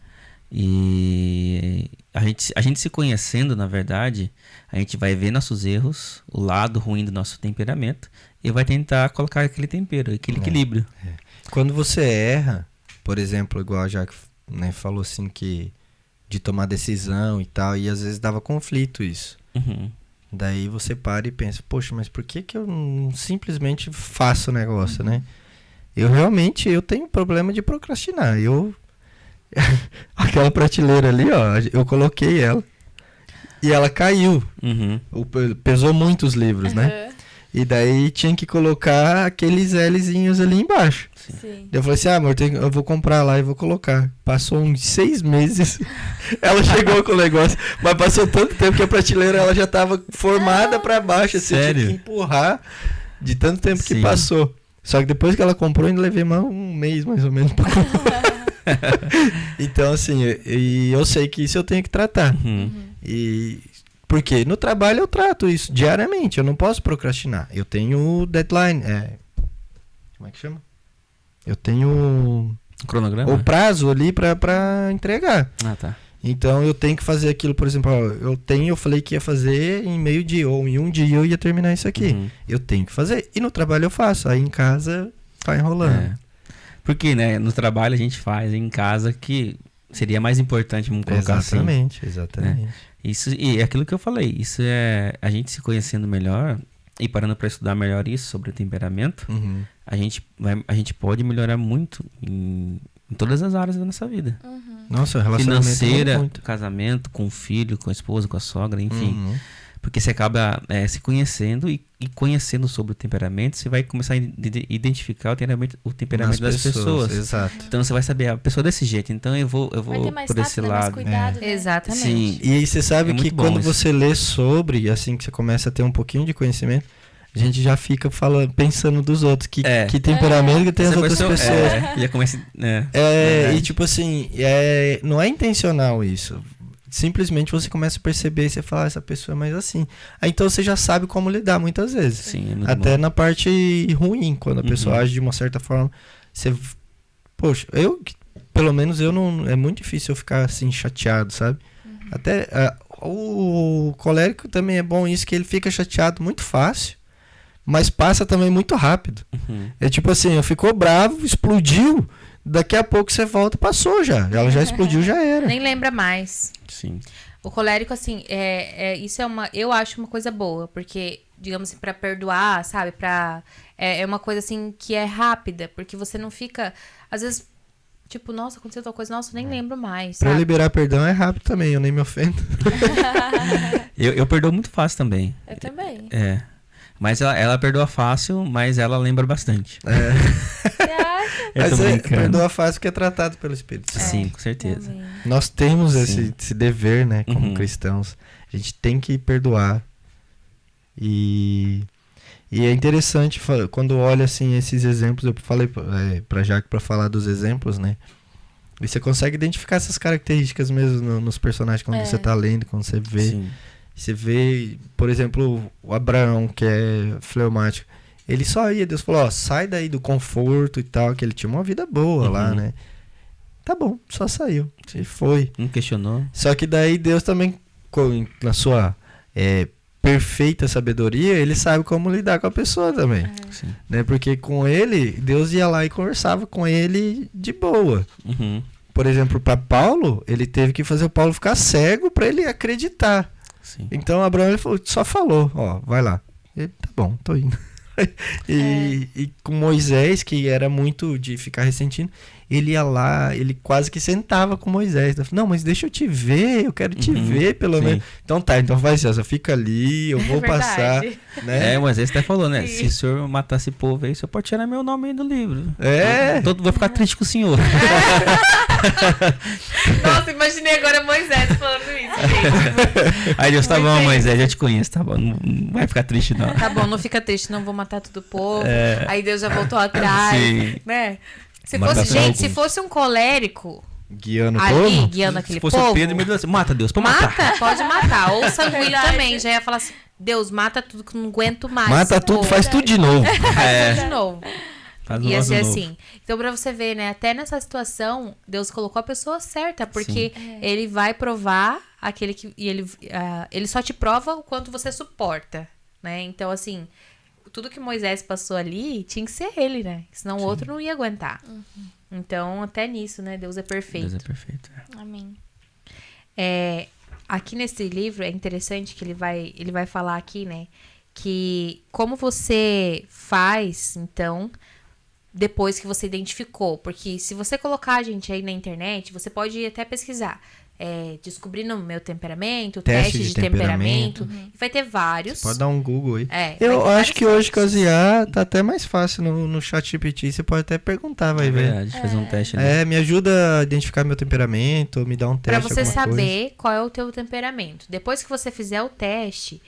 E a gente se conhecendo, na verdade, a gente vai ver nossos erros, o lado ruim do nosso temperamento e vai tentar colocar aquele tempero, aquele equilíbrio. Quando você erra, por exemplo, igual a Jaque, né, falou assim que de tomar decisão e tal, e às vezes dava conflito isso. Daí você para e pensa, poxa, mas por que eu não simplesmente faço o negócio, né? Eu tenho problema de procrastinar. Aquela prateleira ali, ó, eu coloquei ela e ela caiu. Pesou muito os livros, né? E daí tinha que colocar aqueles Lzinhos ali embaixo. Sim. Eu falei assim, amor, eu vou comprar lá e vou colocar. Passou uns 6 meses, ela chegou com o negócio, mas passou tanto tempo que a prateleira ela já tava formada pra baixo, assim, Sério? tinha que empurrar de tanto tempo que Sim. passou. Só que depois que ela comprou, ainda levei um mês mais ou menos pra comprar. Então, assim, eu sei que isso eu tenho que tratar. E porque no trabalho eu trato isso diariamente, eu não posso procrastinar. Eu tenho deadline, como é que chama? Eu tenho Cronograma? o prazo ali pra entregar. Ah, tá. Então eu tenho que fazer aquilo, por exemplo, ó, eu falei que ia fazer em meio dia, ou em um dia eu ia terminar isso aqui. Eu tenho que fazer. E no trabalho eu faço, aí em casa vai enrolando. Porque, né, no trabalho a gente faz, em casa que seria mais importante, vamos colocar Exatamente. Né? Isso, e é aquilo que eu falei, isso é a gente se conhecendo melhor e parando para estudar melhor isso sobre o temperamento, a gente pode melhorar muito em todas as áreas da nossa vida. Nossa, relacionamento financeira, muito. casamento, com o filho, com a esposa, com a sogra, enfim. Porque você acaba se conhecendo e conhecendo sobre o temperamento, você vai começar a identificar o temperamento das pessoas. Exato. Então você vai saber, a pessoa é desse jeito, então eu vou Vai ter mais por tato, esse né? Mais lado. cuidado, né? Exatamente. Sim. E aí você sabe É que muito bom quando isso. você lê sobre, assim que você começa a ter um pouquinho de conhecimento, a gente já fica pensando dos outros, que temperamento que tem as Essa outras pessoa- pessoas. já começa. E tipo assim, não é intencional isso. Simplesmente você começa a perceber e você fala, essa pessoa é mais assim. Aí então você já sabe como lidar muitas vezes. Sim, é muito Até bom. na parte ruim, quando a pessoa age de uma certa forma. Você. Poxa, pelo menos eu não. É muito difícil eu ficar assim chateado, sabe? Até o colérico também é bom isso, que ele fica chateado muito fácil, mas passa também muito rápido. É tipo assim, ficou bravo, explodiu, daqui a pouco você volta, passou já. Ela já explodiu, já era. Nem lembra mais. Sim. O colérico, assim, isso eu acho uma coisa boa, porque, digamos assim, pra perdoar, sabe? É uma coisa, assim, que é rápida, porque você não fica, às vezes, tipo, nossa, aconteceu tal coisa, nossa, eu nem lembro mais, Pra sabe? liberar perdão é rápido também, eu nem me ofendo. Eu perdoo muito fácil também. Eu também. Mas ela perdoa fácil, mas ela lembra bastante. Você acha? Eu tô Mas brincando. perdoa fácil que é tratado pelo Espírito Santo. Sim, com certeza. Também. Nós temos Sim. esse dever, né, como cristãos. A gente tem que perdoar. E é interessante quando olha assim esses exemplos, eu falei pra Jaque pra falar dos exemplos, né? E você consegue identificar essas características mesmo nos personagens quando você tá lendo, quando você vê. Sim. Você vê, por exemplo, o Abraão, que é fleumático. Ele só ia, Deus falou, ó, sai daí do conforto e tal, que ele tinha uma vida boa lá, né? Tá bom, só saiu. E foi. Não questionou. Só que daí Deus também, na sua perfeita sabedoria, ele sabe como lidar com a pessoa também. Sim. Né? Porque com ele, Deus ia lá e conversava com ele de boa. Por exemplo, para Paulo, ele teve que fazer o Paulo ficar cego para ele acreditar. Sim. Então Abraão ele só falou, ó, vai lá. Ele, tá bom, tô indo. E com Moisés, que era muito de ficar ressentindo, ele ia lá, ele quase que sentava com Moisés. Não, mas deixa eu te ver, eu quero te ver pelo Sim. menos. Então tá, então faz isso, fica ali, eu vou passar. Né? Mas você até falou, né? Sim. Se o senhor matar esse povo aí, o senhor pode tirar meu nome aí do livro. Vou ficar triste com o senhor. Nossa, imaginei agora Moisés falando isso, gente. Aí Deus, tá Muito bom, bem. Moisés, já te conheço, tá bom. Não vai ficar triste, não. Tá bom, não fica triste, não vou matar todo o povo. Aí Deus já voltou atrás, Sim. né? Se Mata fosse, gente, alguns. se fosse um colérico Guiando o ali, povo? guiando aquele Se fosse povo, o Pedro, meu Deus, mata Deus, pode matar. mata, pode matar. Ou sanguíneo Verdade. também, já ia falar assim, Deus, mata tudo que eu não aguento mais. Mata esse tudo, povo. faz tudo de novo. Faz tudo de novo. Faz um Ia negócio ser novo. assim. Então, pra você ver, né? Até nessa situação, Deus colocou a pessoa certa, porque ele vai provar aquele que. E ele só te prova o quanto você suporta, né? Então, assim, tudo que Moisés passou ali tinha que ser ele, né? Senão o outro não ia aguentar. Então, até nisso, né? Deus é perfeito. Deus é perfeito. Amém. Aqui nesse livro é interessante que ele vai falar aqui, né? Que como você faz, então, depois que você identificou. Porque se você colocar a gente aí na internet, você pode até pesquisar. Descobrindo o meu temperamento, teste de temperamento. E vai ter vários. Pode dar um Google aí. vai ter Eu acho vários que hoje com as testes. IA tá até mais fácil no chat GPT. Você pode até perguntar, vai É ver. verdade, fazer um teste ali. Me ajuda a identificar meu temperamento, me dá um Pra teste, você alguma coisa. saber qual é o teu temperamento. Depois que você fizer o teste,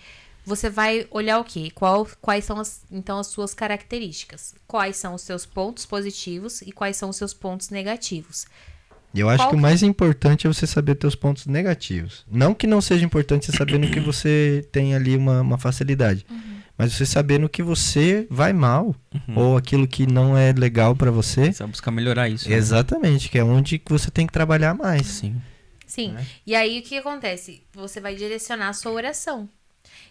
você vai olhar o quê? Quais são as suas características. Quais são os seus pontos positivos e quais são os seus pontos negativos. E eu acho Qual que o que- mais importante é você saber teus pontos negativos. Não que não seja importante você saber no que você tem ali uma facilidade. Mas você saber no que você vai mal. Ou aquilo que não é legal pra você. Só buscar melhorar isso. né? Exatamente, que é onde que você tem que trabalhar mais. Sim. Sim. E aí, o que acontece? Você vai direcionar a sua oração.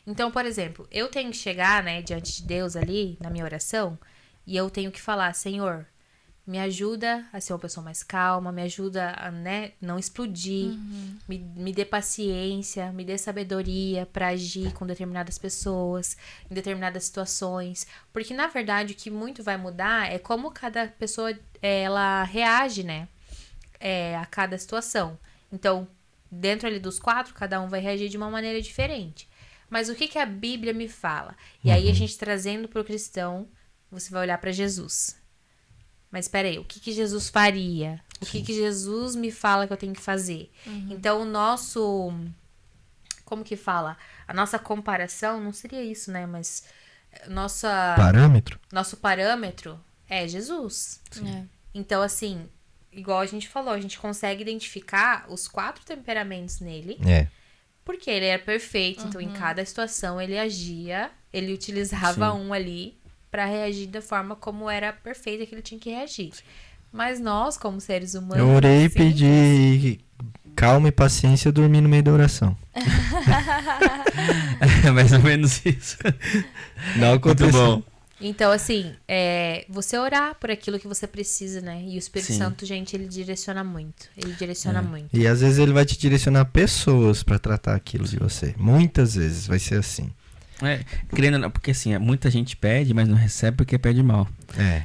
Então, por exemplo, eu tenho que chegar, né, diante de Deus ali, na minha oração, e eu tenho que falar, Senhor, me ajuda a ser uma pessoa mais calma, me ajuda a, né, não explodir, me dê paciência, me dê sabedoria pra agir com determinadas pessoas, em determinadas situações. Porque, na verdade, o que muito vai mudar é como cada pessoa, ela reage, né, a cada situação. Então, dentro ali dos 4, cada um vai reagir de uma maneira diferente. Mas o que a Bíblia me fala? E aí, a gente trazendo pro cristão, você vai olhar pra Jesus. Mas espera aí, o que Jesus faria? O que Jesus me fala que eu tenho que fazer? Então, o nosso... Como que fala? A nossa comparação, não seria isso, né? Mas Parâmetro? nosso parâmetro é Jesus. É. Então, assim, igual a gente falou, a gente consegue identificar os 4 temperamentos nele, porque ele era perfeito. Então, em cada situação, ele agia, ele utilizava um ali pra reagir da forma como era perfeita que ele tinha que reagir. Mas nós, como seres humanos... Eu orei e assim, pedi calma e paciência e dormi no meio da oração. É mais ou menos isso. Não aconteceu. Muito bom. Então, assim, você orar por aquilo que você precisa, né? E o Espírito Sim. Santo, gente, ele direciona muito. Ele direciona muito. E às vezes ele vai te direcionar pessoas pra tratar aquilo de você. Muitas vezes vai ser assim. Querendo, ou não, porque assim, muita gente pede, mas não recebe porque pede mal.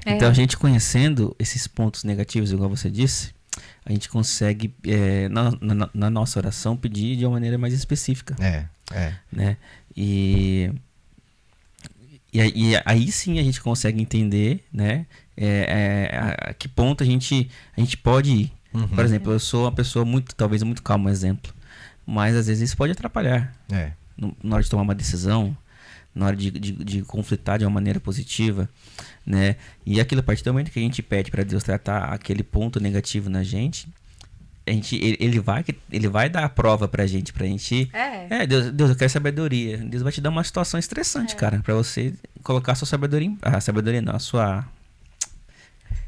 Então a gente conhecendo esses pontos negativos, igual você disse, a gente consegue, na nossa oração, pedir de uma maneira mais específica. Né? E aí sim a gente consegue entender, né? A que ponto a gente pode ir. Por exemplo, eu sou uma pessoa talvez muito calma, exemplo. Mas às vezes isso pode atrapalhar. Na hora de tomar uma decisão, na hora de conflitar de uma maneira positiva, né? E aquilo, a partir do momento que a gente pede para Deus tratar aquele ponto negativo na gente, ele vai dar a prova pra gente. Deus, eu quero sabedoria. Deus vai te dar uma situação estressante, cara, pra você colocar a sua sabedoria, a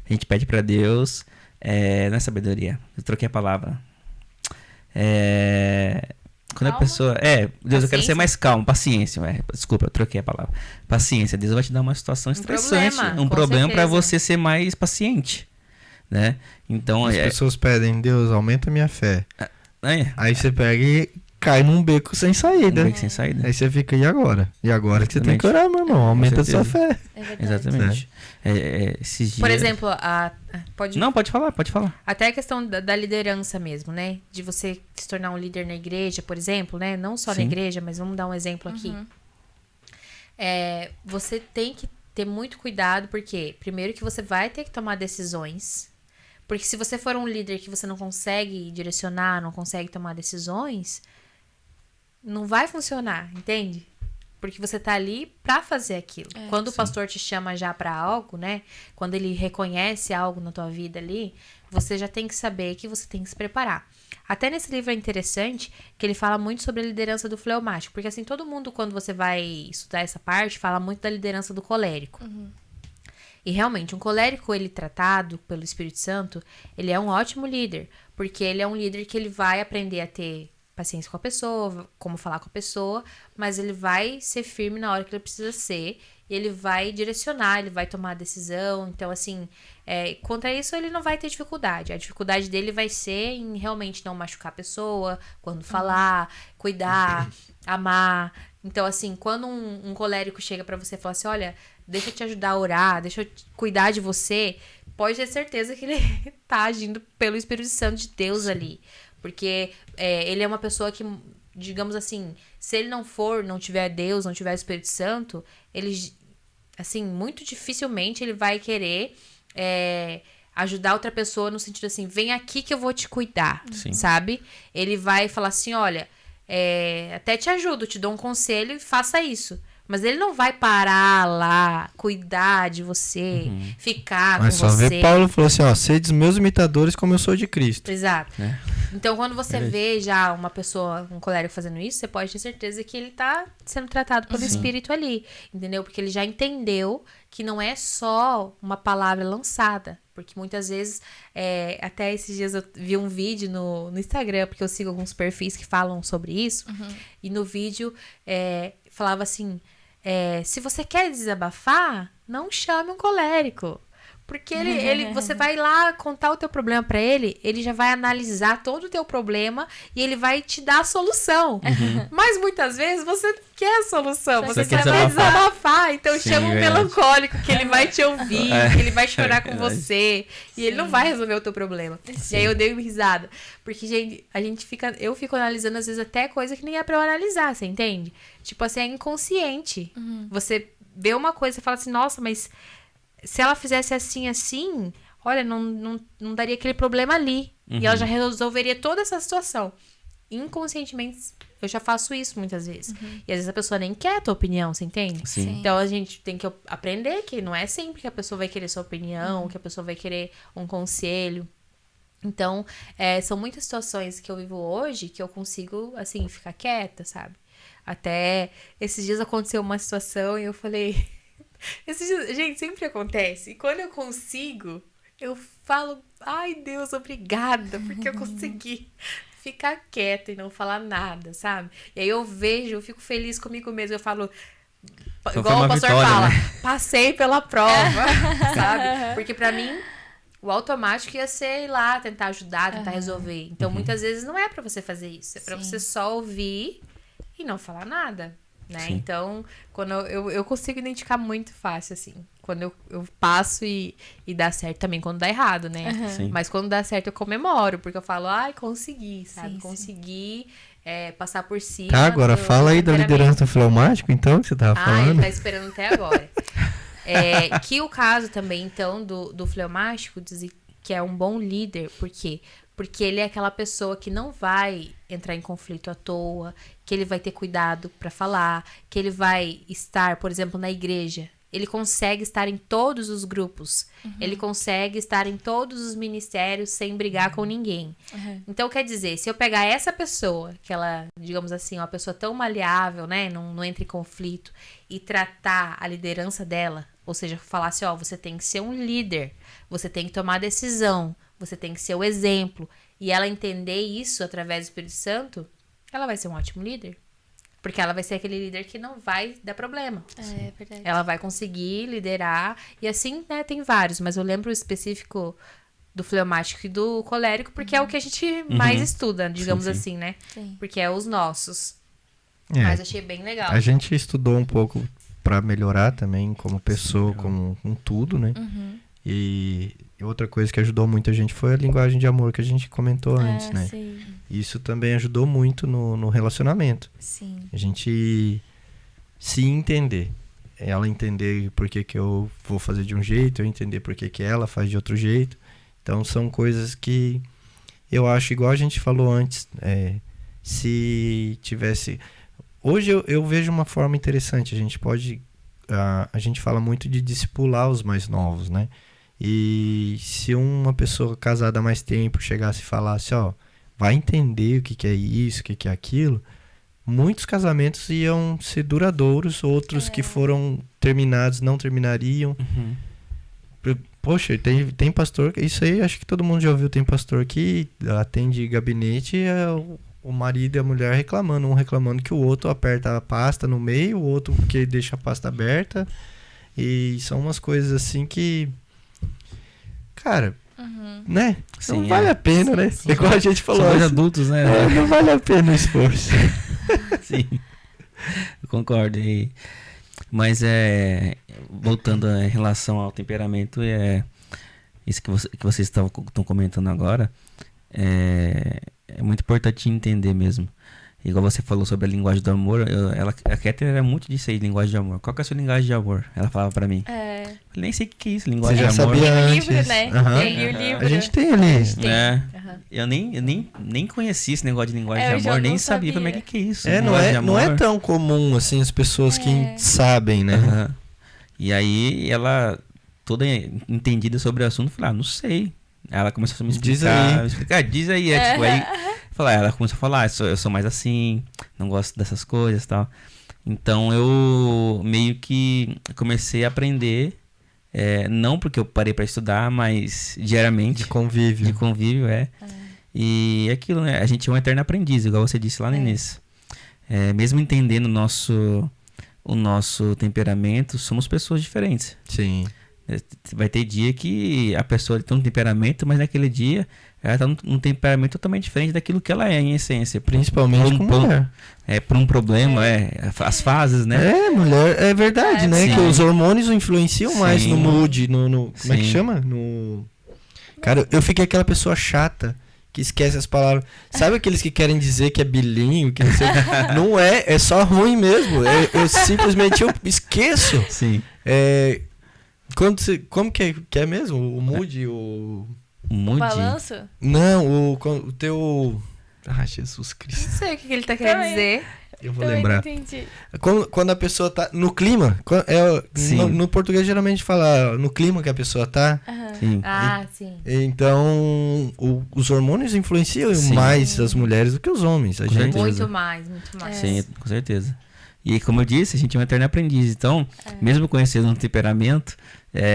gente pede pra Deus, não é sabedoria, eu troquei a palavra. Quando Calma. a pessoa... Deus, eu quero ser Paciência? mais calmo. Paciência. Desculpa, eu troquei a palavra. Paciência. Deus vai te dar uma situação estressante. problema, Um com problema pra certeza. você ser mais paciente. Né? Então, As pessoas pedem, Deus, aumenta a minha fé. Aí você pega e cai num beco sem saída. Um beco sem saída. Aí você fica, e agora? E agora que você tem que Exatamente. orar, meu irmão. Aumenta a sua fé. É verdade. Exatamente. Esses dias... Por exemplo, Não, pode falar. até a questão da liderança mesmo, né? De você se tornar um líder na igreja, por exemplo, né? Não só na Sim. igreja, mas vamos dar um exemplo aqui. Você tem que ter muito cuidado, porque primeiro que você vai ter que tomar decisões. Porque se você for um líder que você não consegue direcionar, não consegue tomar decisões, não vai funcionar, entende? Porque você tá ali pra fazer aquilo. Quando o pastor te chama já pra algo, né? Quando ele reconhece algo na tua vida ali, você já tem que saber que você tem que se preparar. Até nesse livro é interessante que ele fala muito sobre a liderança do fleumático. Porque assim, todo mundo, quando você vai estudar essa parte, fala muito da liderança do colérico. E realmente, um colérico, ele tratado pelo Espírito Santo, ele é um ótimo líder. Porque ele é um líder que ele vai aprender a ter paciência com a pessoa, como falar com a pessoa, mas ele vai ser firme na hora que ele precisa ser. Ele vai direcionar, ele vai tomar a decisão. Então, assim, contra isso ele não vai ter dificuldade. A dificuldade dele vai ser em realmente não machucar a pessoa, quando falar, cuidar, amar. Então, assim, quando um colérico chega pra você e fala assim, olha, deixa eu te ajudar a orar, deixa eu cuidar de você, pode ter certeza que ele tá agindo pelo Espírito Santo de Deus ali. Porque ele é uma pessoa que, digamos assim, se ele não tiver Deus, não tiver o Espírito Santo, ele, assim, muito dificilmente ele vai querer ajudar outra pessoa no sentido assim, vem aqui que eu vou te cuidar, sabe? Ele vai falar assim, olha, até te ajudo, te dou um conselho e faça isso. Mas ele não vai parar lá, cuidar de você, ficar com você. Mas só vê Paulo falou assim, ó, sedes meus imitadores como eu sou de Cristo. Exato. Então, quando você vê já uma pessoa, um colérico fazendo isso, você pode ter certeza que ele tá sendo tratado pelo Espírito ali, entendeu? Porque ele já entendeu que não é só uma palavra lançada. Porque muitas vezes, até esses dias eu vi um vídeo no Instagram, porque eu sigo alguns perfis que falam sobre isso, e no vídeo falava assim, se você quer desabafar, não chame um colérico. Porque você vai lá contar o teu problema pra ele já vai analisar todo o teu problema e ele vai te dar a solução. Mas muitas vezes você quer a solução, você só vai desabafar. Então chama um melancólico que ele vai te ouvir, que ele vai chorar com você e ele não vai resolver o teu problema. E aí eu dei uma risada. Porque, gente, eu fico analisando às vezes até coisa que nem é pra eu analisar, você entende? Tipo assim, é inconsciente. Você vê uma coisa e fala assim, nossa, mas se ela fizesse assim, olha, não daria aquele problema ali. E ela já resolveria toda essa situação. Inconscientemente, eu já faço isso muitas vezes. E às vezes a pessoa nem quer a tua opinião, você entende? Sim. Então a gente tem que aprender que não é sempre que a pessoa vai querer sua opinião, que a pessoa vai querer um conselho. Então, são muitas situações que eu vivo hoje que eu consigo, assim, ficar quieta, sabe? Até esses dias aconteceu uma situação e eu falei... Gente, sempre acontece. E quando eu consigo, eu falo, ai Deus, obrigada, porque eu consegui ficar quieta e não falar nada, sabe? E aí eu fico feliz comigo mesmo. Eu falo, igual o pastor fala, né? Passei pela prova, sabe? Porque pra mim, o automático ia ser ir lá, tentar ajudar, tentar resolver. Então, muitas vezes não é pra você fazer isso. É pra você só ouvir e não falar nada. Né? Então, quando eu consigo identificar muito fácil, assim. Quando eu passo e dá certo também, quando dá errado, né? Mas quando dá certo, eu comemoro, porque eu falo, ai, consegui, sabe? Consegui passar por cima. Tá, agora fala aí da liderança do fleumático, então, que você tava falando. Ele tá esperando até agora. Que o caso também, então, do fleumático, que é um bom líder, por quê? Porque ele é aquela pessoa que não vai entrar em conflito à toa, que ele vai ter cuidado para falar, que ele vai estar, por exemplo, na igreja. Ele consegue estar em todos os grupos. Ele consegue estar em todos os ministérios sem brigar com ninguém. Então, quer dizer, se eu pegar essa pessoa, que ela, digamos assim, uma pessoa tão maleável, né, não entra em conflito, e tratar a liderança dela, ou seja, falar assim, você tem que ser um líder, você tem que tomar decisão, você tem que ser o exemplo, e ela entender isso através do Espírito Santo, ela vai ser um ótimo líder. Porque ela vai ser aquele líder que não vai dar problema. É verdade. Ela vai conseguir liderar. E assim, né, tem vários. Mas eu lembro o específico do fleumático e do colérico, porque é o que a gente mais estuda, digamos assim, né? Sim. Porque é os nossos. Mas achei bem legal. A gente estudou um pouco pra melhorar também como pessoa, como um tudo, né? E outra coisa que ajudou muito a gente foi a linguagem de amor que a gente comentou antes, né? Sim. Isso também ajudou muito no relacionamento. Sim. A gente se entender. Ela entender por que eu vou fazer de um jeito, eu entender por que ela faz de outro jeito. Então são coisas que eu acho, igual a gente falou antes, se tivesse... Hoje eu vejo uma forma interessante. A gente pode... A gente fala muito de discipular os mais novos, né? E se uma pessoa casada há mais tempo chegasse e falasse, vai entender o que é isso, o que é aquilo, muitos casamentos iam ser duradouros, outros que foram terminados não terminariam. Poxa, tem pastor, isso aí acho que todo mundo já ouviu, tem pastor que atende gabinete e o marido e a mulher reclamando, um reclamando que o outro aperta a pasta no meio, o outro que deixa a pasta aberta, e são umas coisas assim que, cara, né? Sim, não vale a pena, né? sim. Igual a gente falou. São dois assim, adultos, né? não vale a pena o esforço. Sim, eu concordo. Mas voltando em relação ao temperamento, isso que vocês estão comentando agora, é muito importante entender mesmo. Igual você falou sobre a linguagem do amor, a Catherine era muito disso aí, linguagem de amor. Qual que é a sua linguagem de amor? Ela falava pra mim. Eu nem sei o que é isso, linguagem Você de já amor. sabia Tem o antes. livro, né? Aham. Tem o livro. A gente tem ali. Eu nem conhecia esse negócio de linguagem Eu de já amor, nem não sabia como sabia. que é isso. Não linguagem de não é amor. tão comum assim as pessoas que sabem, né? Aham. E aí ela, toda entendida sobre o assunto, falou, não sei. Ela começou a me Diz explicar, diz aí. Tipo, aí ela começou a falar, eu sou mais assim, não gosto dessas coisas e tal. Então eu meio que comecei a aprender, não porque eu parei pra estudar, mas diariamente. De convívio. De convívio, E aquilo, né? A gente é um eterno aprendiz, igual você disse lá no início. Mesmo entendendo o nosso temperamento, somos pessoas diferentes. Sim. Vai ter dia que a pessoa tem um temperamento, mas naquele dia ela tá num temperamento totalmente diferente daquilo que ela é em essência. Principalmente com mulher. Por um problema, as fases, né? Mulher, é verdade, né? Sim. Que os hormônios influenciam mais no mood, como é que Sim. chama? Cara, eu fiquei aquela pessoa chata que esquece as palavras. Sabe aqueles que querem dizer que é bilíngue, que não sei. Não é só ruim mesmo. Eu simplesmente esqueço. Sim. Como que é mesmo? O mood, o Mood. Balanço? Não, o teu... Ah, Jesus Cristo. Não sei o que ele tá querendo Também. dizer. Eu vou Também lembrar. não entendi. Quando a pessoa tá no clima, Sim. no português geralmente fala no clima que a pessoa tá. Sim. Ah, sim. Então, os hormônios influenciam Sim. mais as mulheres do que os homens. A Com gente, certeza. Muito mais, muito mais. Sim, com certeza. E como eu disse, a gente é um eterno aprendiz. Então, mesmo conhecendo um temperamento,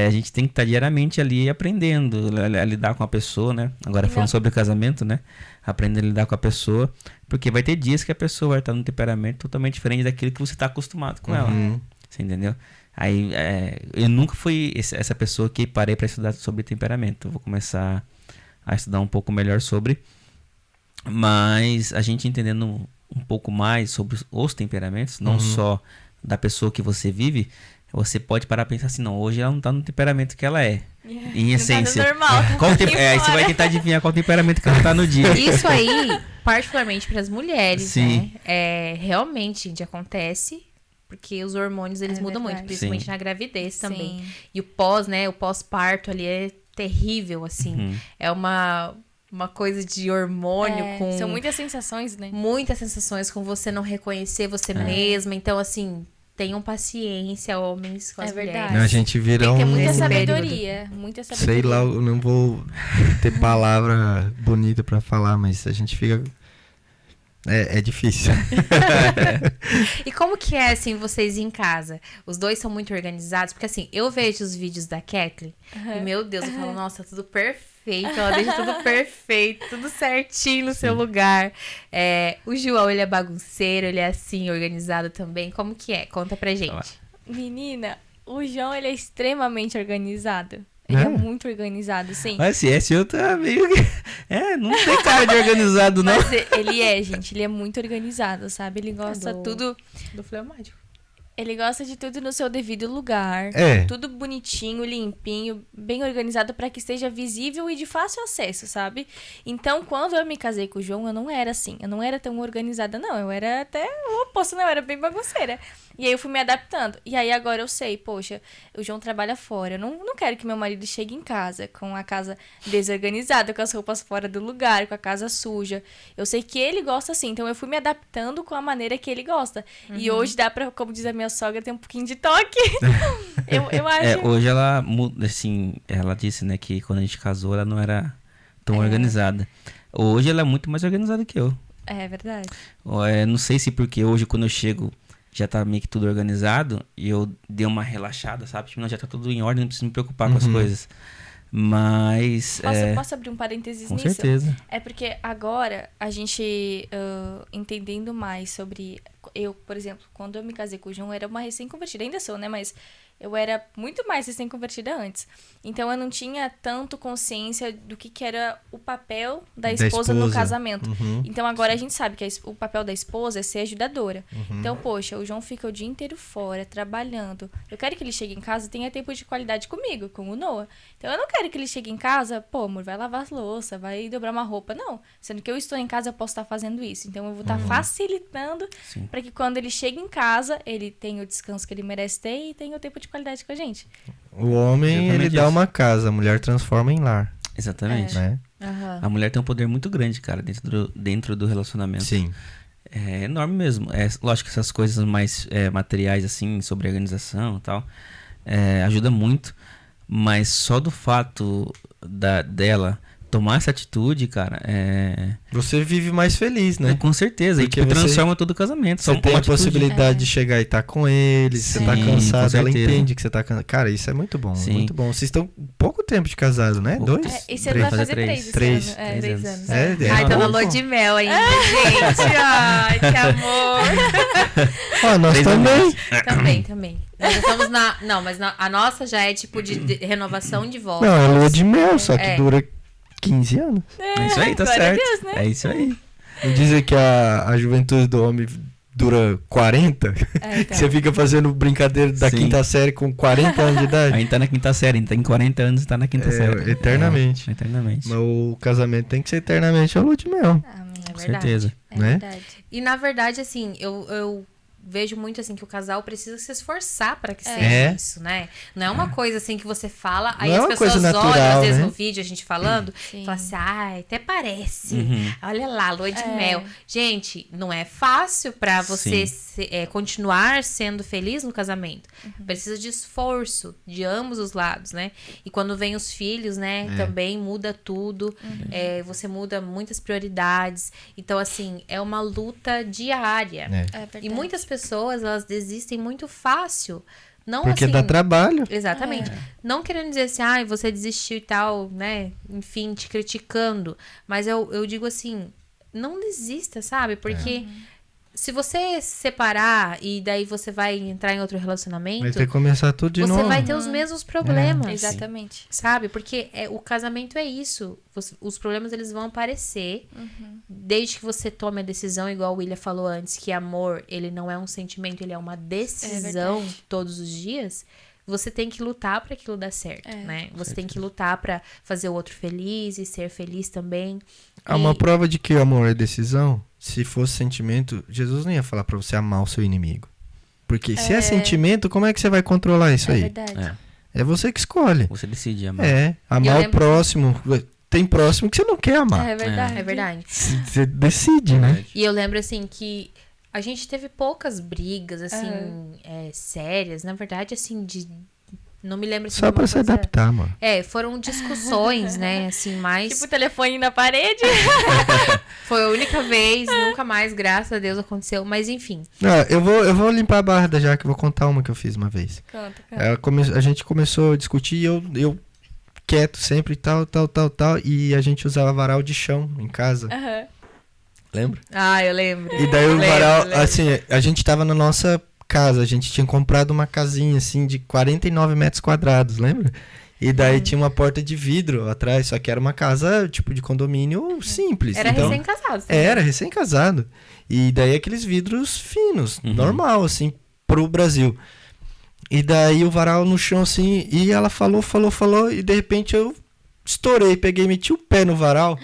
a gente tem que estar diariamente ali aprendendo a lidar com a pessoa, né? Agora falando sobre o casamento, né? Aprendendo a lidar com a pessoa. Porque vai ter dias que a pessoa vai estar num temperamento totalmente diferente daquilo que você está acostumado com ela. Você entendeu? Aí, eu nunca fui essa pessoa que parei para estudar sobre temperamento. Eu vou começar a estudar um pouco melhor sobre. Mas a gente entendendo um pouco mais sobre os temperamentos, não só da pessoa que você vive, você pode parar e pensar assim, não, hoje ela não tá no temperamento que ela é. Em essência. Não tá no normal, tá Aí você vai tentar adivinhar qual temperamento que ela tá no dia. Isso aí, particularmente para as mulheres, Sim. né? Realmente, gente, acontece. Porque os hormônios, eles mudam muito, verdade. principalmente Sim. na gravidez também. Sim. E o pós-parto ali é terrível, assim. É uma coisa de hormônio com... São muitas sensações, né? muitas sensações, com você não reconhecer você mesma. Então, assim, tenham paciência, homens, com as verdade. mulheres. a gente vira Tem que ter um... muita Nesse sabedoria. Muita sabedoria. Sei lá, eu não vou ter palavra bonita pra falar, mas a gente fica... É difícil. E como que é, assim, vocês em casa? Os dois são muito organizados? Porque, assim, eu vejo os vídeos da Kathleen e, meu Deus, eu falo, nossa, tudo perfeito. Ela deixa tudo perfeito, tudo certinho no seu lugar. O João, ele é bagunceiro, ele é, assim, organizado também. Como que é? Conta pra gente. Menina, o João, ele é extremamente organizado. Ele é muito organizado, sim. Mas esse outro é meio que... não tem cara de organizado, não. Mas ele gente, ele é muito organizado, sabe? Ele gosta tudo... Do fleumático. Ele gosta de tudo no seu devido lugar. Tudo bonitinho, limpinho, bem organizado para que esteja visível e de fácil acesso, sabe? Então, quando eu me casei com o João, eu não era assim. Eu não era tão organizada, não. Eu era até o oposto, não. Eu era bem bagunceira. E aí eu fui me adaptando. E aí agora eu sei, poxa, o João trabalha fora. Eu não quero que meu marido chegue em casa com a casa desorganizada, com as roupas fora do lugar, com a casa suja. Eu sei que ele gosta assim. Então eu fui me adaptando com a maneira que ele gosta. E hoje dá pra, como diz a minha sogra, ter um pouquinho de toque. eu acho... Hoje ela, assim, ela disse, né, que quando a gente casou, ela não era tão organizada. Hoje ela é muito mais organizada que eu. É verdade. Não sei se porque hoje, quando eu chego já tá meio que tudo organizado, e eu dei uma relaxada, sabe? Tipo, não, já tá tudo em ordem, não preciso me preocupar com as coisas. Mas... Posso abrir um parênteses com nisso? certeza. É porque agora a gente, entendendo mais sobre... Eu, por exemplo, quando eu me casei com o João, eu era uma recém-convertida. Ainda sou, né? Mas eu era muito mais recém-convertida antes. Então eu não tinha tanto consciência do que era o papel da esposa no casamento. Então agora a gente sabe que o papel da esposa é ser ajudadora. Então, poxa, o João fica o dia inteiro fora, trabalhando. Eu quero que ele chegue em casa e tenha tempo de qualidade comigo, com o Noah. Então eu não quero que ele chegue em casa, pô, amor, vai lavar as louças, vai dobrar uma roupa. Não. Sendo que eu estou em casa, eu posso estar fazendo isso. Então eu vou estar facilitando para que quando ele chegue em casa, ele tenha o descanso que ele merece ter e tenha o tempo de qualidade com a gente. O homem, ele dá uma casa, a mulher transforma em lar. Exatamente. Né? A mulher tem um poder muito grande, cara, dentro do relacionamento. Sim. É enorme mesmo. Lógico que essas coisas mais materiais, assim, sobre organização e tal, ajuda muito. Mas só do fato dela tomar essa atitude, cara, Você vive mais feliz, né? Com certeza. Porque e tipo, transforma todo o casamento. Você tem a possibilidade de chegar e estar com ele, Sim, você tá cansado, ela certeza. entende que você tá cansado. Cara, isso é muito bom, Sim. muito bom. Vocês estão pouco tempo de casado, né? 2? Esse ano vai fazer 3 Três. esse ano. 3 anos. Ai, tá na lua de mel ainda, gente. Ai, que amor. Nós 3 também. Também. Nós já estamos na... Não, mas a nossa já é tipo de renovação de volta. Não, é lua de mel, só que dura 15 anos. É isso aí, tá glória a certo. Deus, né? É isso aí. Não dizem que a juventude do homem dura 40? Então. Você fica fazendo brincadeira da Sim. quinta série com 40 anos de idade? A gente tá na quinta série, a gente tem 40 anos e tá na quinta série. Eternamente. Eternamente. Mas o casamento tem que ser eternamente a lua de mel. Amém. É Com verdade. certeza. É Né? verdade. E na verdade, assim, eu vejo muito assim que o casal precisa se esforçar para que seja isso, né? Não é uma coisa assim que você fala, aí Não é as uma coisa pessoas olham natural, às vezes né? no vídeo a gente falando, Sim. e falam assim: "Ai, até parece. Uhum. Olha lá, lua de mel". Gente, não é fácil para você continuar sendo feliz no casamento. Precisa de esforço de ambos os lados, né? E quando vem os filhos, né, também muda tudo. Você muda muitas prioridades. Então, assim, é uma luta diária. É verdade. E muitas pessoas, elas desistem muito fácil. Não Porque assim, dá trabalho. Exatamente. Não querendo dizer assim, você desistiu e tal, né? Enfim, te criticando. Mas eu digo assim, não desista, sabe? Porque se você se separar e daí você vai entrar em outro relacionamento, Vai ter que começar tudo de você novo. vai ter os mesmos problemas. Exatamente. Sabe? Porque o casamento é isso. Os problemas, eles vão aparecer desde que você tome a decisão, igual o William falou antes, que amor, ele não é um sentimento, ele é uma decisão todos os dias. Você tem que lutar para aquilo dar certo, né? Você tem que lutar para fazer o outro feliz e ser feliz também. Uma prova de que o amor é decisão, se fosse sentimento, Jesus não ia falar pra você amar o seu inimigo. Porque se é sentimento, como é que você vai controlar isso aí? Verdade. É você que escolhe. Você decide amar. Amar o próximo. Tem próximo que você não quer amar. É verdade. É verdade. Você decide, né? E eu lembro, assim, que a gente teve poucas brigas, assim, sérias. Na verdade, assim, não me lembro... Assim, Só de uma pra se coisa- adaptar, mano. Foram discussões, né, assim, mais... Tipo o telefone na parede. Foi a única vez, nunca mais, graças a Deus, aconteceu. Mas, enfim. Não, eu vou limpar a barra da Jaque, vou contar uma que eu fiz uma vez. Conta. A gente começou a discutir e eu quieto sempre, tal. E a gente usava varal de chão em casa. Lembra? Ah, eu lembro. E daí o Lembro, varal, lembro. assim, a gente tava na nossa casa, a gente tinha comprado uma casinha, assim, de 49 metros quadrados, lembra? E daí tinha uma porta de vidro atrás, só que era uma casa, tipo, de condomínio simples. Era então, recém-casado. Era, recém-casado. E daí aqueles vidros finos, normal, assim, pro Brasil. E daí o varal no chão, assim, e ela falou, e de repente eu estourei, peguei, meti o pé no varal.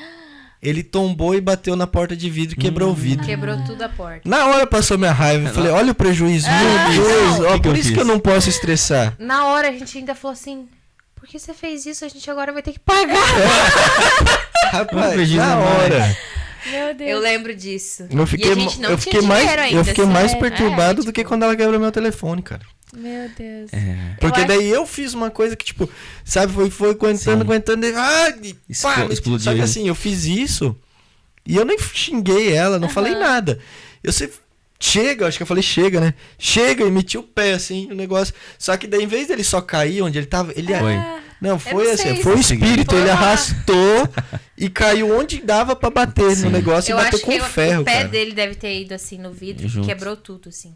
Ele tombou e bateu na porta de vidro e quebrou o vidro. Quebrou tudo a porta. Na hora passou minha raiva. Eu falei, olha o prejuízo. Meu Deus, ó, que por eu isso fiz? que eu não posso estressar. Na hora a gente ainda falou assim: por que você fez isso? A gente agora vai ter que pagar. Rapaz, prejuízo na a mais. hora. Meu Deus. Eu lembro disso. Eu fiquei, e a gente não eu tinha fiquei mais, dinheiro ainda. eu fiquei mais sério. perturbado do que quando ela quebrou meu telefone, cara. Meu Deus. Porque acho- daí eu fiz uma coisa que, tipo, sabe, foi aguentando, e Explodiu, só que hein? assim, eu fiz isso e eu nem xinguei ela, não falei nada. Eu chega, acho que eu falei, chega, né? Chega, e meti o pé, assim, o negócio. Só que daí, em vez dele só cair onde ele tava, ele... Foi. Não, foi não assim, sei foi o se espírito, foi ele lá. arrastou e caiu onde dava pra bater Sim. no negócio Eu e bateu acho com que ferro, o pé cara. dele deve ter ido assim no vidro, Junto. quebrou tudo, assim.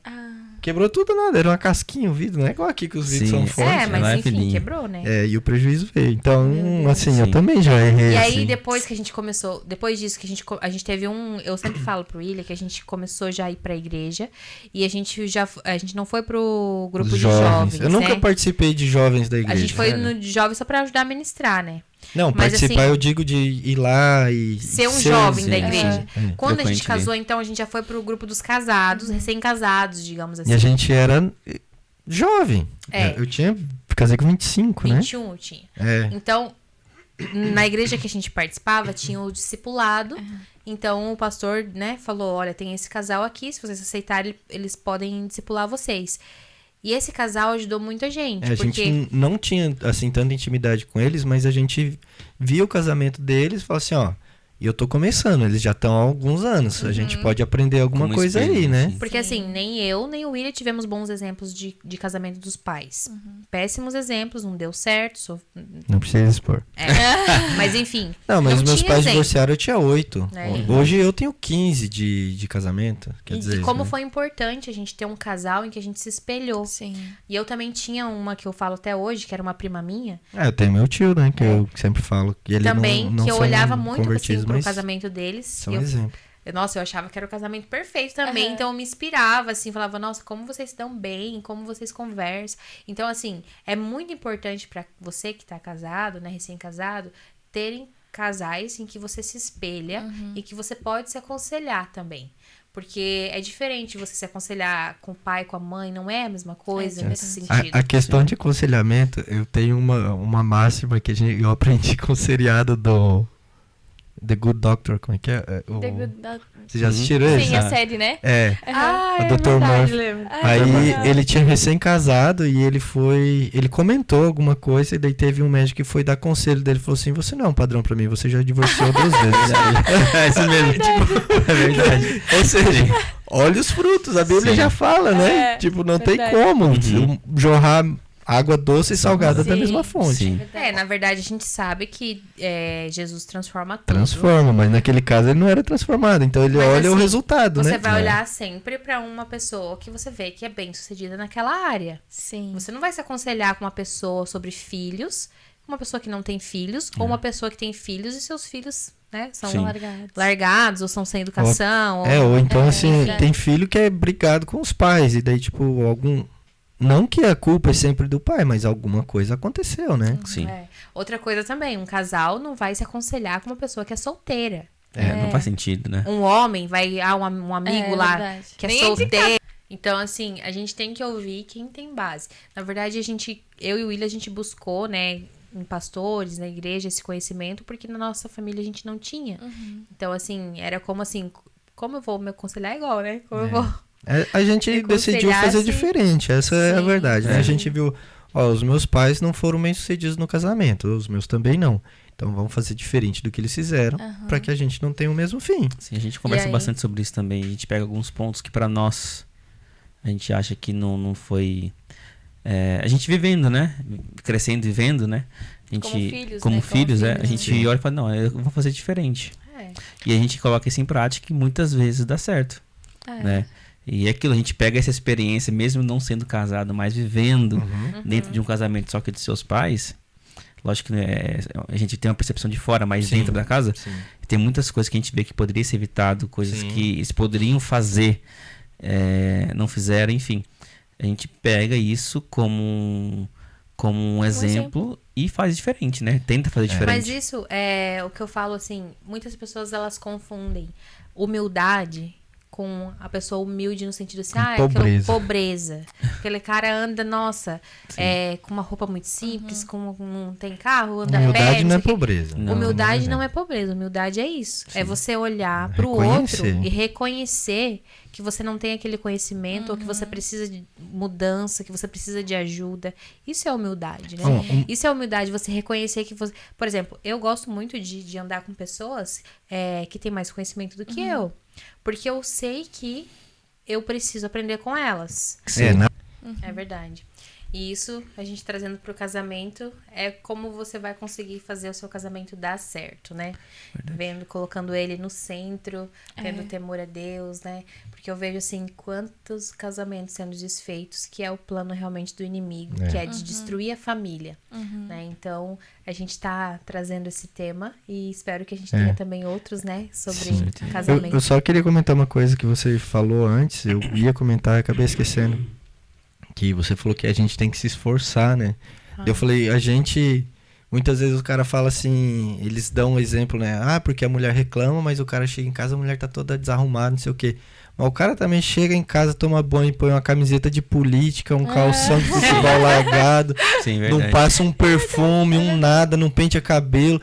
Quebrou tudo nada, era uma casquinha o vidro, não é igual aqui que os vidros Sim. são fortes. É, mas ela é enfim, fininha. quebrou, né? É, e o prejuízo veio. Então, assim, eu Sim. também já errei, E aí, assim. depois que a gente começou, depois disso que a gente teve eu sempre falo pro William que a gente começou já a ir pra igreja e a gente não foi pro grupo Os de jovens, Eu nunca né? participei de jovens da igreja. A gente foi né? no de jovens só pra ajudar a ministrar, né? Não, mas, participar assim, eu digo de ir lá e... Ser um jovem da sim, igreja. É. Quando a gente Frequente casou, então, a gente já foi pro grupo dos casados, recém-casados, digamos assim. E a gente era jovem. É. Eu casei com 25, né? 21 eu tinha. É. Então, na igreja que a gente participava, tinha o discipulado. Então, o pastor, né, falou, olha, tem esse casal aqui, se vocês aceitarem, eles podem discipular vocês. E esse casal ajudou muita gente, A porque... gente não tinha, assim, tanta intimidade com eles, mas a gente via o casamento deles e falava assim, ó, e eu tô começando, eles já estão há alguns anos, a gente pode aprender alguma Como coisa espelho, aí, né? assim. Porque assim, nem eu, nem o William tivemos bons exemplos de casamento dos pais. Péssimos exemplos, não deu certo. Não precisa expor. Mas enfim. Não, mas não meus tinha pais exemplo. divorciaram, eu tinha 8. É. Hoje eu tenho 15 de casamento, quer dizer... E como né? foi importante a gente ter um casal em que a gente se espelhou. Sim. E eu também tinha uma que eu falo até hoje, que era uma prima minha, Eu tenho meu tio, né, que eu sempre falo. E ele também, não que eu são olhava muito assim convertidos, pro mas casamento deles. são E exemplo. nossa, eu achava que era o casamento perfeito também, então eu me inspirava, assim, falava, nossa, como vocês se dão bem, como vocês conversam. Então, assim, é muito importante pra você que tá casado, né, recém-casado, terem casais em que você se espelha e que você pode se aconselhar também. Porque é diferente você se aconselhar com o pai, com a mãe, não é a mesma coisa nesse diferente. sentido. A questão de aconselhamento, eu tenho uma máxima que eu aprendi com o seriado do The Good Doctor, como é que é? The Good Vocês já assistiram esse? Sim, a série, né? É. Ah, O é Dr. verdade, Murphy. lembro. Aí ele tinha recém-casado e ele comentou alguma coisa e daí teve um médico que foi dar conselho dele, falou assim, você não é um padrão pra mim, você já divorciou 2 vezes. É isso mesmo. Tipo, é verdade. Ou seja, olha os frutos, a Bíblia Sim. já fala, né? É, Tipo, não verdade. tem como jorrar água doce e salgada da Sim. mesma fonte. Sim. Na verdade, a gente sabe que Jesus transforma tudo. Transforma, mas naquele caso ele não era transformado, então ele Mas, olha o assim, resultado, Você né? vai olhar sempre pra uma pessoa que você vê que é bem sucedida naquela área. Sim. Você não vai se aconselhar com uma pessoa sobre filhos, uma pessoa que não tem filhos, ou uma pessoa que tem filhos e seus filhos, né, são Sim. largados, ou são sem educação. Ou então assim, verdade. tem filho que é brigado com os pais, e daí tipo, não que a culpa é sempre do pai, mas alguma coisa aconteceu, né? Sim. Outra coisa também, um casal não vai se aconselhar com uma pessoa que é solteira. Não faz sentido, né? Um homem vai, um amigo lá verdade. que é Nem solteiro. Então, assim, a gente tem que ouvir quem tem base. Na verdade, eu e o William, a gente buscou, né, em pastores, na igreja, esse conhecimento, porque na nossa família a gente não tinha. Então, assim, era como assim, como eu vou me aconselhar igual, né? Como eu vou... A gente Me decidiu fazer aconselhasse- diferente, essa é a Sim. verdade, né? A gente viu, os meus pais não foram bem sucedidos no casamento, os meus também não. Então vamos fazer diferente do que eles fizeram, pra que a gente não tenha o mesmo fim. Sim, a gente conversa aí? bastante sobre isso também. A gente pega alguns pontos que pra nós a gente acha que não foi. A gente vivendo, né? Crescendo e vivendo, né? A gente, Como filhos, né? como Como filhos, filhos, a gente Sim. olha e fala, não, eu vou fazer diferente. É. E a gente coloca isso em prática e muitas vezes dá certo, né? E é aquilo, a gente pega essa experiência, mesmo não sendo casado, mas vivendo dentro de um casamento só que de seus pais. Lógico que a gente tem uma percepção de fora, mas Sim. dentro da casa, Sim. tem muitas coisas que a gente vê que poderia ser evitado, coisas Sim. que eles poderiam fazer, não fizeram, enfim. A gente pega isso como um exemplo e faz diferente, né? Tenta fazer diferente. Mas isso é o que eu falo, assim, muitas pessoas elas confundem humildade com a pessoa humilde no sentido assim, é aquela pobreza. pobreza. Aquele cara anda, nossa, com uma roupa muito simples, não tem carro, anda a pé. Humildade não é sei o quê. pobreza. Humildade não é pobreza, humildade é isso. É você olhar pro outro Reconhecer. e reconhecer que você não tem aquele conhecimento ou que você precisa de mudança, que você precisa de ajuda. Isso é humildade, né? Isso é humildade, você reconhecer que você... Por exemplo, eu gosto muito de andar com pessoas que têm mais conhecimento do que eu. Porque eu sei que eu preciso aprender com elas. É verdade. E isso, a gente trazendo pro casamento, é como você vai conseguir fazer o seu casamento dar certo, né? Vendo, colocando ele no centro, tendo temor a Deus, né? Porque eu vejo, assim, quantos casamentos sendo desfeitos, que é o plano realmente do inimigo, que é de destruir a família, né? Então, a gente tá trazendo esse tema e espero que a gente tenha também outros, né? Sobre casamento. Eu só queria comentar uma coisa que você falou antes, eu ia comentar e acabei esquecendo. Que você falou que a gente tem que se esforçar, né? Eu falei, a gente... Muitas vezes o cara fala assim... Eles dão um exemplo, né? Ah, porque a mulher reclama, mas o cara chega em casa, a mulher tá toda desarrumada, não sei o quê. Mas o cara também chega em casa, toma banho, põe uma camiseta de política, um calção de futebol largado. Sim, não passa um perfume, um nada, não penteia cabelo.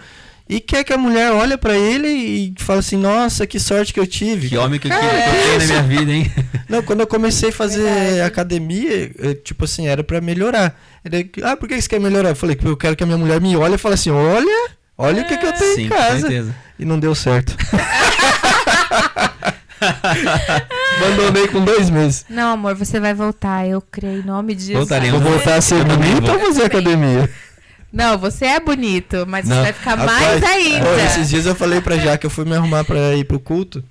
E quer que a mulher olhe pra ele e fala assim, nossa, que sorte que eu tive. Que homem que eu tive na minha vida, hein? Não, quando eu comecei a fazer academia, tipo assim, era pra melhorar. Ele, por que você quer melhorar? Eu falei, eu quero que a minha mulher me olhe e fale assim, olha o que eu tenho em casa. Com certeza. E não deu certo. Abandonei com 2 meses. Não, amor, você vai voltar. Eu criei em nome de Jesus. Voltaremos. Vou voltar a ser bonito ou fazer academia? Não, você é bonito, mas você vai ficar mais ainda. Esses dias eu falei pra Jaque, eu fui me arrumar pra ir pro culto.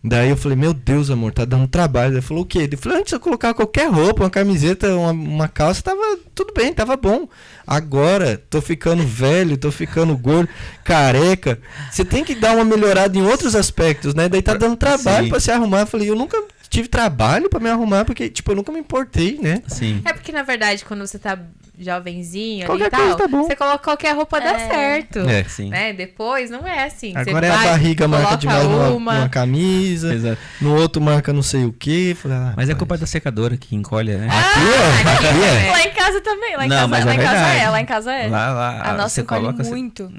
Daí eu falei, meu Deus, amor, tá dando trabalho. Ele falou, o quê? Ele falou, antes eu colocar qualquer roupa, uma camiseta, uma calça, tava tudo bem, tava bom. Agora, tô ficando velho, tô ficando gordo, careca. Você tem que dar uma melhorada em outros aspectos, né? Daí tá dando trabalho pra se arrumar. Eu falei, eu nunca tive trabalho pra me arrumar, porque, tipo, eu nunca me importei, né? Sim. É porque, na verdade, quando você tá jovenzinho qualquer ali e tal, coisa tá bom. Você coloca qualquer roupa, dá certo. Sim. Né? Depois, não é assim. Agora você a barriga marca demais uma numa camisa, Exato. no outro marca não sei o quê. Falei, mas é culpa da secadora que encolhe, né? Aqui é. Lá em casa também. Lá em Não, casa, mas lá é em casa verdade. é, lá em casa é. Lá, A nossa você encolhe coloca, muito.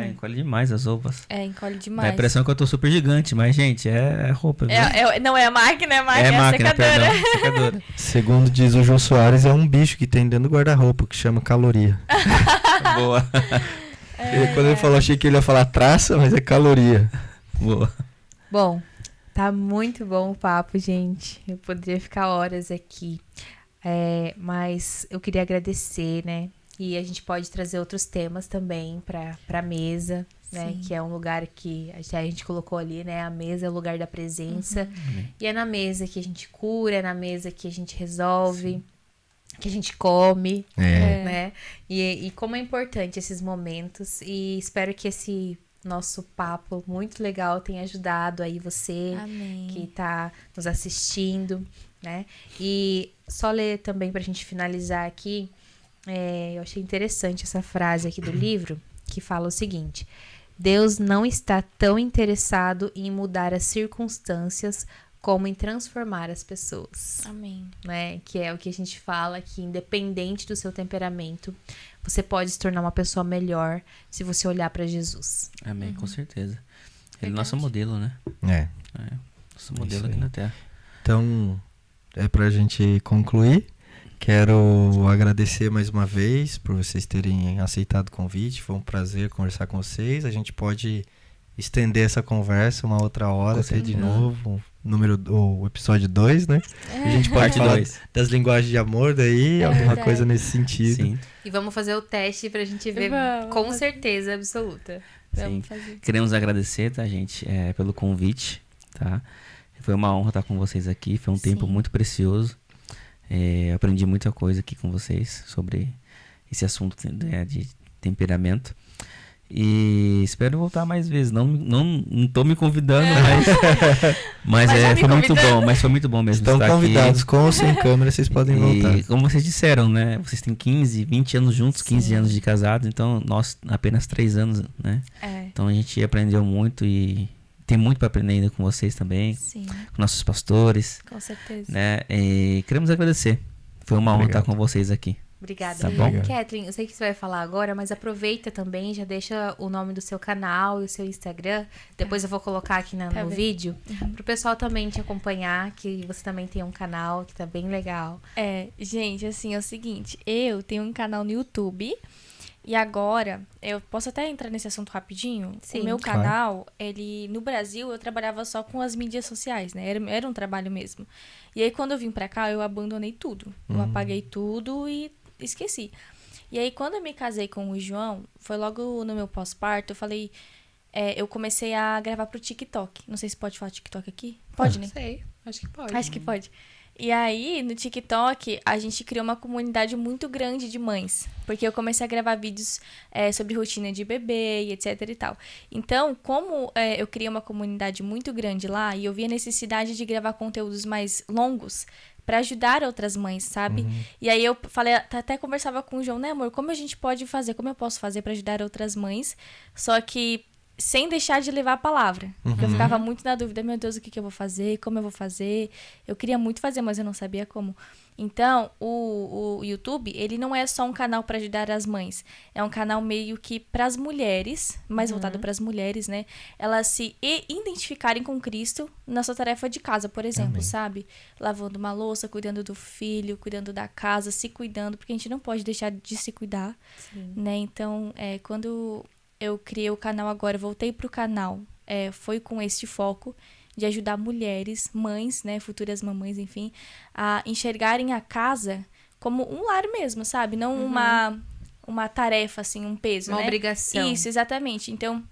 Encolhe demais as roupas. Encolhe Dá a demais. impressão que eu tô super gigante, mas, gente, é roupa. Viu? Não é a máquina, é a máquina, secadora. perdão, secadora. Segundo diz o João Soares, é um bicho que tem dentro do guarda-roupa, que chama caloria. Boa. Quando ele falou, achei que ele ia falar traça, mas é caloria. Boa. Bom, tá muito bom o papo, gente. Eu poderia ficar horas aqui. Mas eu queria agradecer, né? E a gente pode trazer outros temas também pra mesa, né? Sim. Que é um lugar que a gente colocou ali, né? A mesa é o lugar da presença. E é na mesa que a gente cura, é na mesa que a gente resolve, que a gente come, né? E como é importante esses momentos. E espero que esse nosso papo muito legal tenha ajudado aí você que tá nos assistindo, né? E só ler também pra gente finalizar aqui, eu achei interessante essa frase aqui do livro, que fala o seguinte: Deus não está tão interessado em mudar as circunstâncias como em transformar as pessoas. Amém. Né? Que é o que a gente fala, que independente do seu temperamento, você pode se tornar uma pessoa melhor se você olhar para Jesus. Amém, com certeza. Ele é nosso modelo, né? Nosso modelo aqui na Terra. Então, pra gente concluir, quero agradecer mais uma vez por vocês terem aceitado o convite. Foi um prazer conversar com vocês. A gente pode estender essa conversa uma outra hora, até de novo. O episódio 2, né? A gente pode falar das linguagens de amor daí, alguma coisa nesse sentido. Sim. E vamos fazer o teste pra gente ver com certeza absoluta. Sim. Queremos agradecer, tá, gente, pelo convite, tá? Foi uma honra estar com vocês aqui, foi um tempo muito precioso. Aprendi muita coisa aqui com vocês sobre esse assunto de temperamento. E espero voltar mais vezes. Não tô me convidando, mas foi muito bom. Mas foi muito bom mesmo. Estão convidados, com ou sem câmera, vocês podem voltar. E como vocês disseram, né? Vocês têm 15, 20 anos juntos, 15 anos de casado. Então, nós apenas 3 anos, né? Então a gente aprendeu muito e tem muito para aprender ainda com vocês também. Sim. Com nossos pastores. Com certeza. Né? E queremos agradecer. Foi uma honra estar com vocês aqui. Obrigada. Tá bom? Kathleen, eu sei que você vai falar agora, mas aproveita também, já deixa o nome do seu canal e o seu Instagram. Depois eu vou colocar aqui no vídeo, pro pessoal também te acompanhar, que você também tem um canal que tá bem legal. Gente, assim, é o seguinte, eu tenho um canal no YouTube E agora, eu posso até entrar nesse assunto rapidinho? Sim, o meu claro. canal, no Brasil, eu trabalhava só com as mídias sociais, né? Era um trabalho mesmo. E aí, quando eu vim pra cá, eu abandonei tudo. Eu apaguei tudo e esqueci. E aí, quando eu me casei com o João, foi logo no meu pós-parto, eu falei... eu comecei a gravar pro TikTok. Não sei se pode falar TikTok aqui. Pode, né? Sei, acho que pode. Acho que pode. E aí, no TikTok, a gente criou uma comunidade muito grande de mães. Porque eu comecei a gravar vídeos sobre rotina de bebê e etc e tal. Então, como eu criei uma comunidade muito grande lá, e eu vi a necessidade de gravar conteúdos mais longos para ajudar outras mães, sabe? E aí eu falei, até conversava com o João, né, amor? Como a gente pode fazer? Como eu posso fazer para ajudar outras mães? Só que sem deixar de levar a palavra. Porque eu ficava muito na dúvida, meu Deus, o que eu vou fazer? Como eu vou fazer? Eu queria muito fazer, mas eu não sabia como. Então, o YouTube, ele não é só um canal para ajudar as mães. É um canal meio que para as mulheres, mais voltado para as mulheres, né? Elas se identificarem com Cristo na sua tarefa de casa, por exemplo, sabe? Lavando uma louça, cuidando do filho, cuidando da casa, se cuidando, porque a gente não pode deixar de se cuidar, né? Então, quando eu criei o canal agora, voltei pro canal, foi com esse foco de ajudar mulheres, mães, né, futuras mamães, enfim, a enxergarem a casa como um lar mesmo, sabe? Não uma tarefa, assim, um peso, Uma né? obrigação. Isso, exatamente. Então,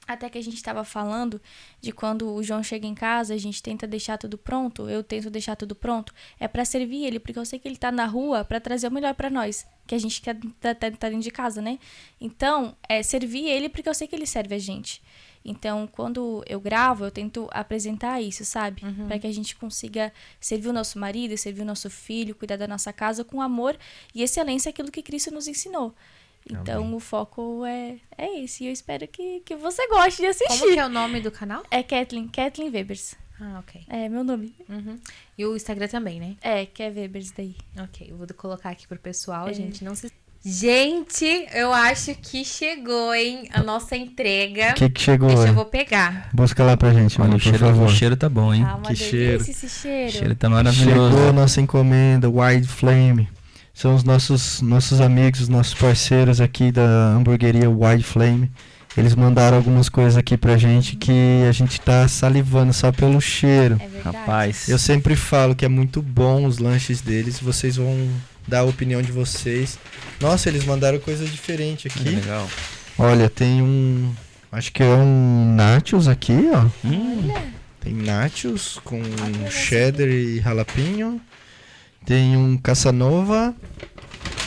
até que a gente estava falando de quando o João chega em casa, a gente tenta deixar tudo pronto, eu tento deixar tudo pronto, é para servir ele, porque eu sei que ele tá na rua para trazer o melhor para nós, que a gente quer tá dentro de casa, né? Então, servir ele porque eu sei que ele serve a gente. Então, quando eu gravo, eu tento apresentar isso, sabe? Para que a gente consiga servir o nosso marido, servir o nosso filho, cuidar da nossa casa com amor e excelência, aquilo que Cristo nos ensinou. Então, o foco é esse. E eu espero que você goste de assistir. Como que é o nome do canal? É Kathleen Webers. Ah, ok. É meu nome. E o Instagram também, né? Ké Webers daí. Ok, eu vou colocar aqui pro pessoal, gente, não se... Gente, eu acho que chegou, hein? A nossa entrega. O que chegou? Deixa eu vou pegar. Busca lá pra gente, Olha, mano, por o favor. cheiro tá bom, hein? Ah, uma Que delícia cheiro. esse cheiro. O cheiro tá maravilhoso. Chegou a nossa encomenda, Wide Flame. São os nossos amigos, os nossos parceiros aqui da hamburgueria Wide Flame. Eles mandaram algumas coisas aqui pra gente que a gente tá salivando só pelo cheiro. É verdade. Rapaz, Eu sempre falo que é muito bom os lanches deles. Vocês vão dar a opinião de vocês. Nossa, eles mandaram coisa diferente aqui. legal. Olha, tem acho que é um nachos aqui, ó. Tem nachos com cheddar e jalapeno. Tem um caçanova.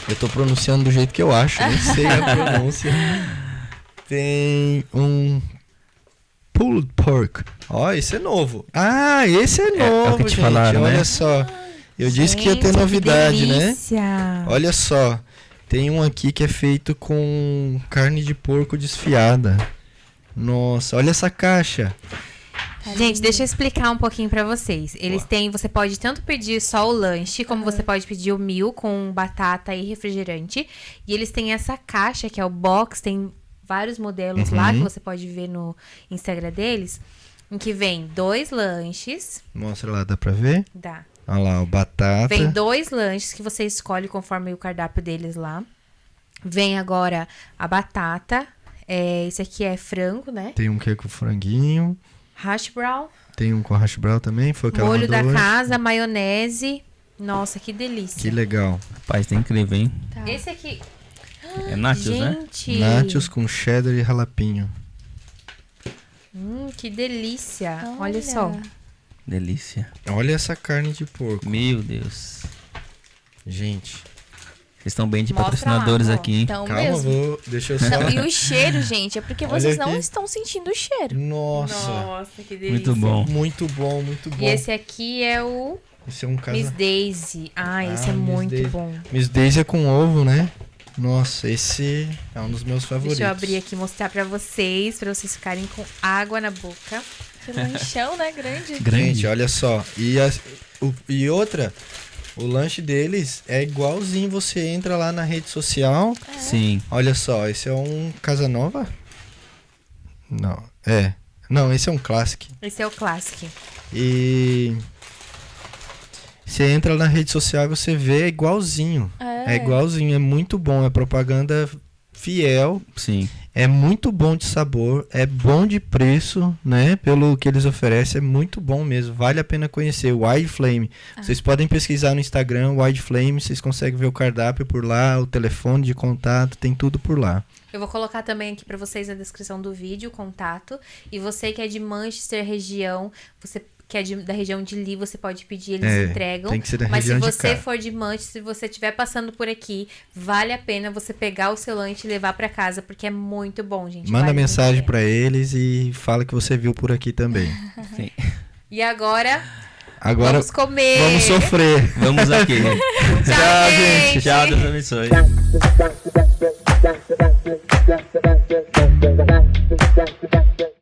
Eu tô pronunciando do jeito que eu acho, nem sei a pronúncia. Tem um pulled pork. Ó, esse é novo. Ah, esse é novo, é o que te gente. falaram, Olha né? só. Eu disse que ia ter Gente, novidade, que né? delícia. Olha só. Tem um aqui que é feito com carne de porco desfiada. Nossa, olha essa caixa. Gente, deixa eu explicar um pouquinho pra vocês. Eles têm, você pode tanto pedir só o lanche, como você pode pedir o meal com batata e refrigerante. E eles têm essa caixa, que é o box, tem vários modelos lá, que você pode ver no Instagram deles, em que vem 2 lanches. Mostra lá, dá pra ver? Dá. Olha lá, o batata. Vem 2 lanches que você escolhe conforme o cardápio deles lá. Vem agora a batata. Esse aqui é frango, né? Tem um que é com franguinho. Hash brown. Tem um com hash brown também. Foi o que ela Molho da mandou hoje. casa, maionese. Nossa, que delícia. Que legal. Rapaz, tá incrível, hein? Tá. Esse aqui. É nachos, né? Gente. Nachos com cheddar e jalapeno. Que delícia. Olha só. Delícia. Olha essa carne de porco. Meu Deus. Gente. Vocês estão bem de Mostra patrocinadores lá, ó. aqui, hein? Então, Calma, mesmo. deixa eu só... Não, e o cheiro, gente, é porque Olha vocês não aqui. estão sentindo o cheiro. Nossa. Nossa, que delícia. Muito bom. Muito bom, muito bom. E esse aqui é o Esse é um Miss caso... Daisy. Esse é Miss muito Daisy. bom. Miss Daisy é com ovo, né? Nossa, esse é um dos meus favoritos. Deixa eu abrir aqui e mostrar pra vocês ficarem com água na boca. Que lanchão, né? Grande. Gente, olha só. E outra, o lanche deles é igualzinho. Você entra lá na rede social. Sim. Olha só, esse é um Casanova? Não, Não, esse é um Classic. Esse é o Classic. E você entra na rede social e você vê igualzinho. É igualzinho, é muito bom. É propaganda fiel. Sim. É muito bom de sabor, é bom de preço, né? Pelo que eles oferecem, é muito bom mesmo. Vale a pena conhecer o Wide Flame. Vocês podem pesquisar no Instagram, Wide Flame, vocês conseguem ver o cardápio por lá, o telefone de contato, tem tudo por lá. Eu vou colocar também aqui para vocês na descrição do vídeo o contato. E você que é de Manchester região, você que é da região de Lee, você pode pedir, eles entregam. Tem que ser da Mas se região de você cá. for de Manchester, se você estiver passando por aqui, vale a pena você pegar o seu lanche e levar para casa, porque é muito bom, gente. Manda vale mensagem muito a para eles e fala que você viu por aqui também. Sim. pena. E agora Agora vamos comer. vamos sofrer. Vamos aqui. Tchau, gente. Tchau, Deus abençoe.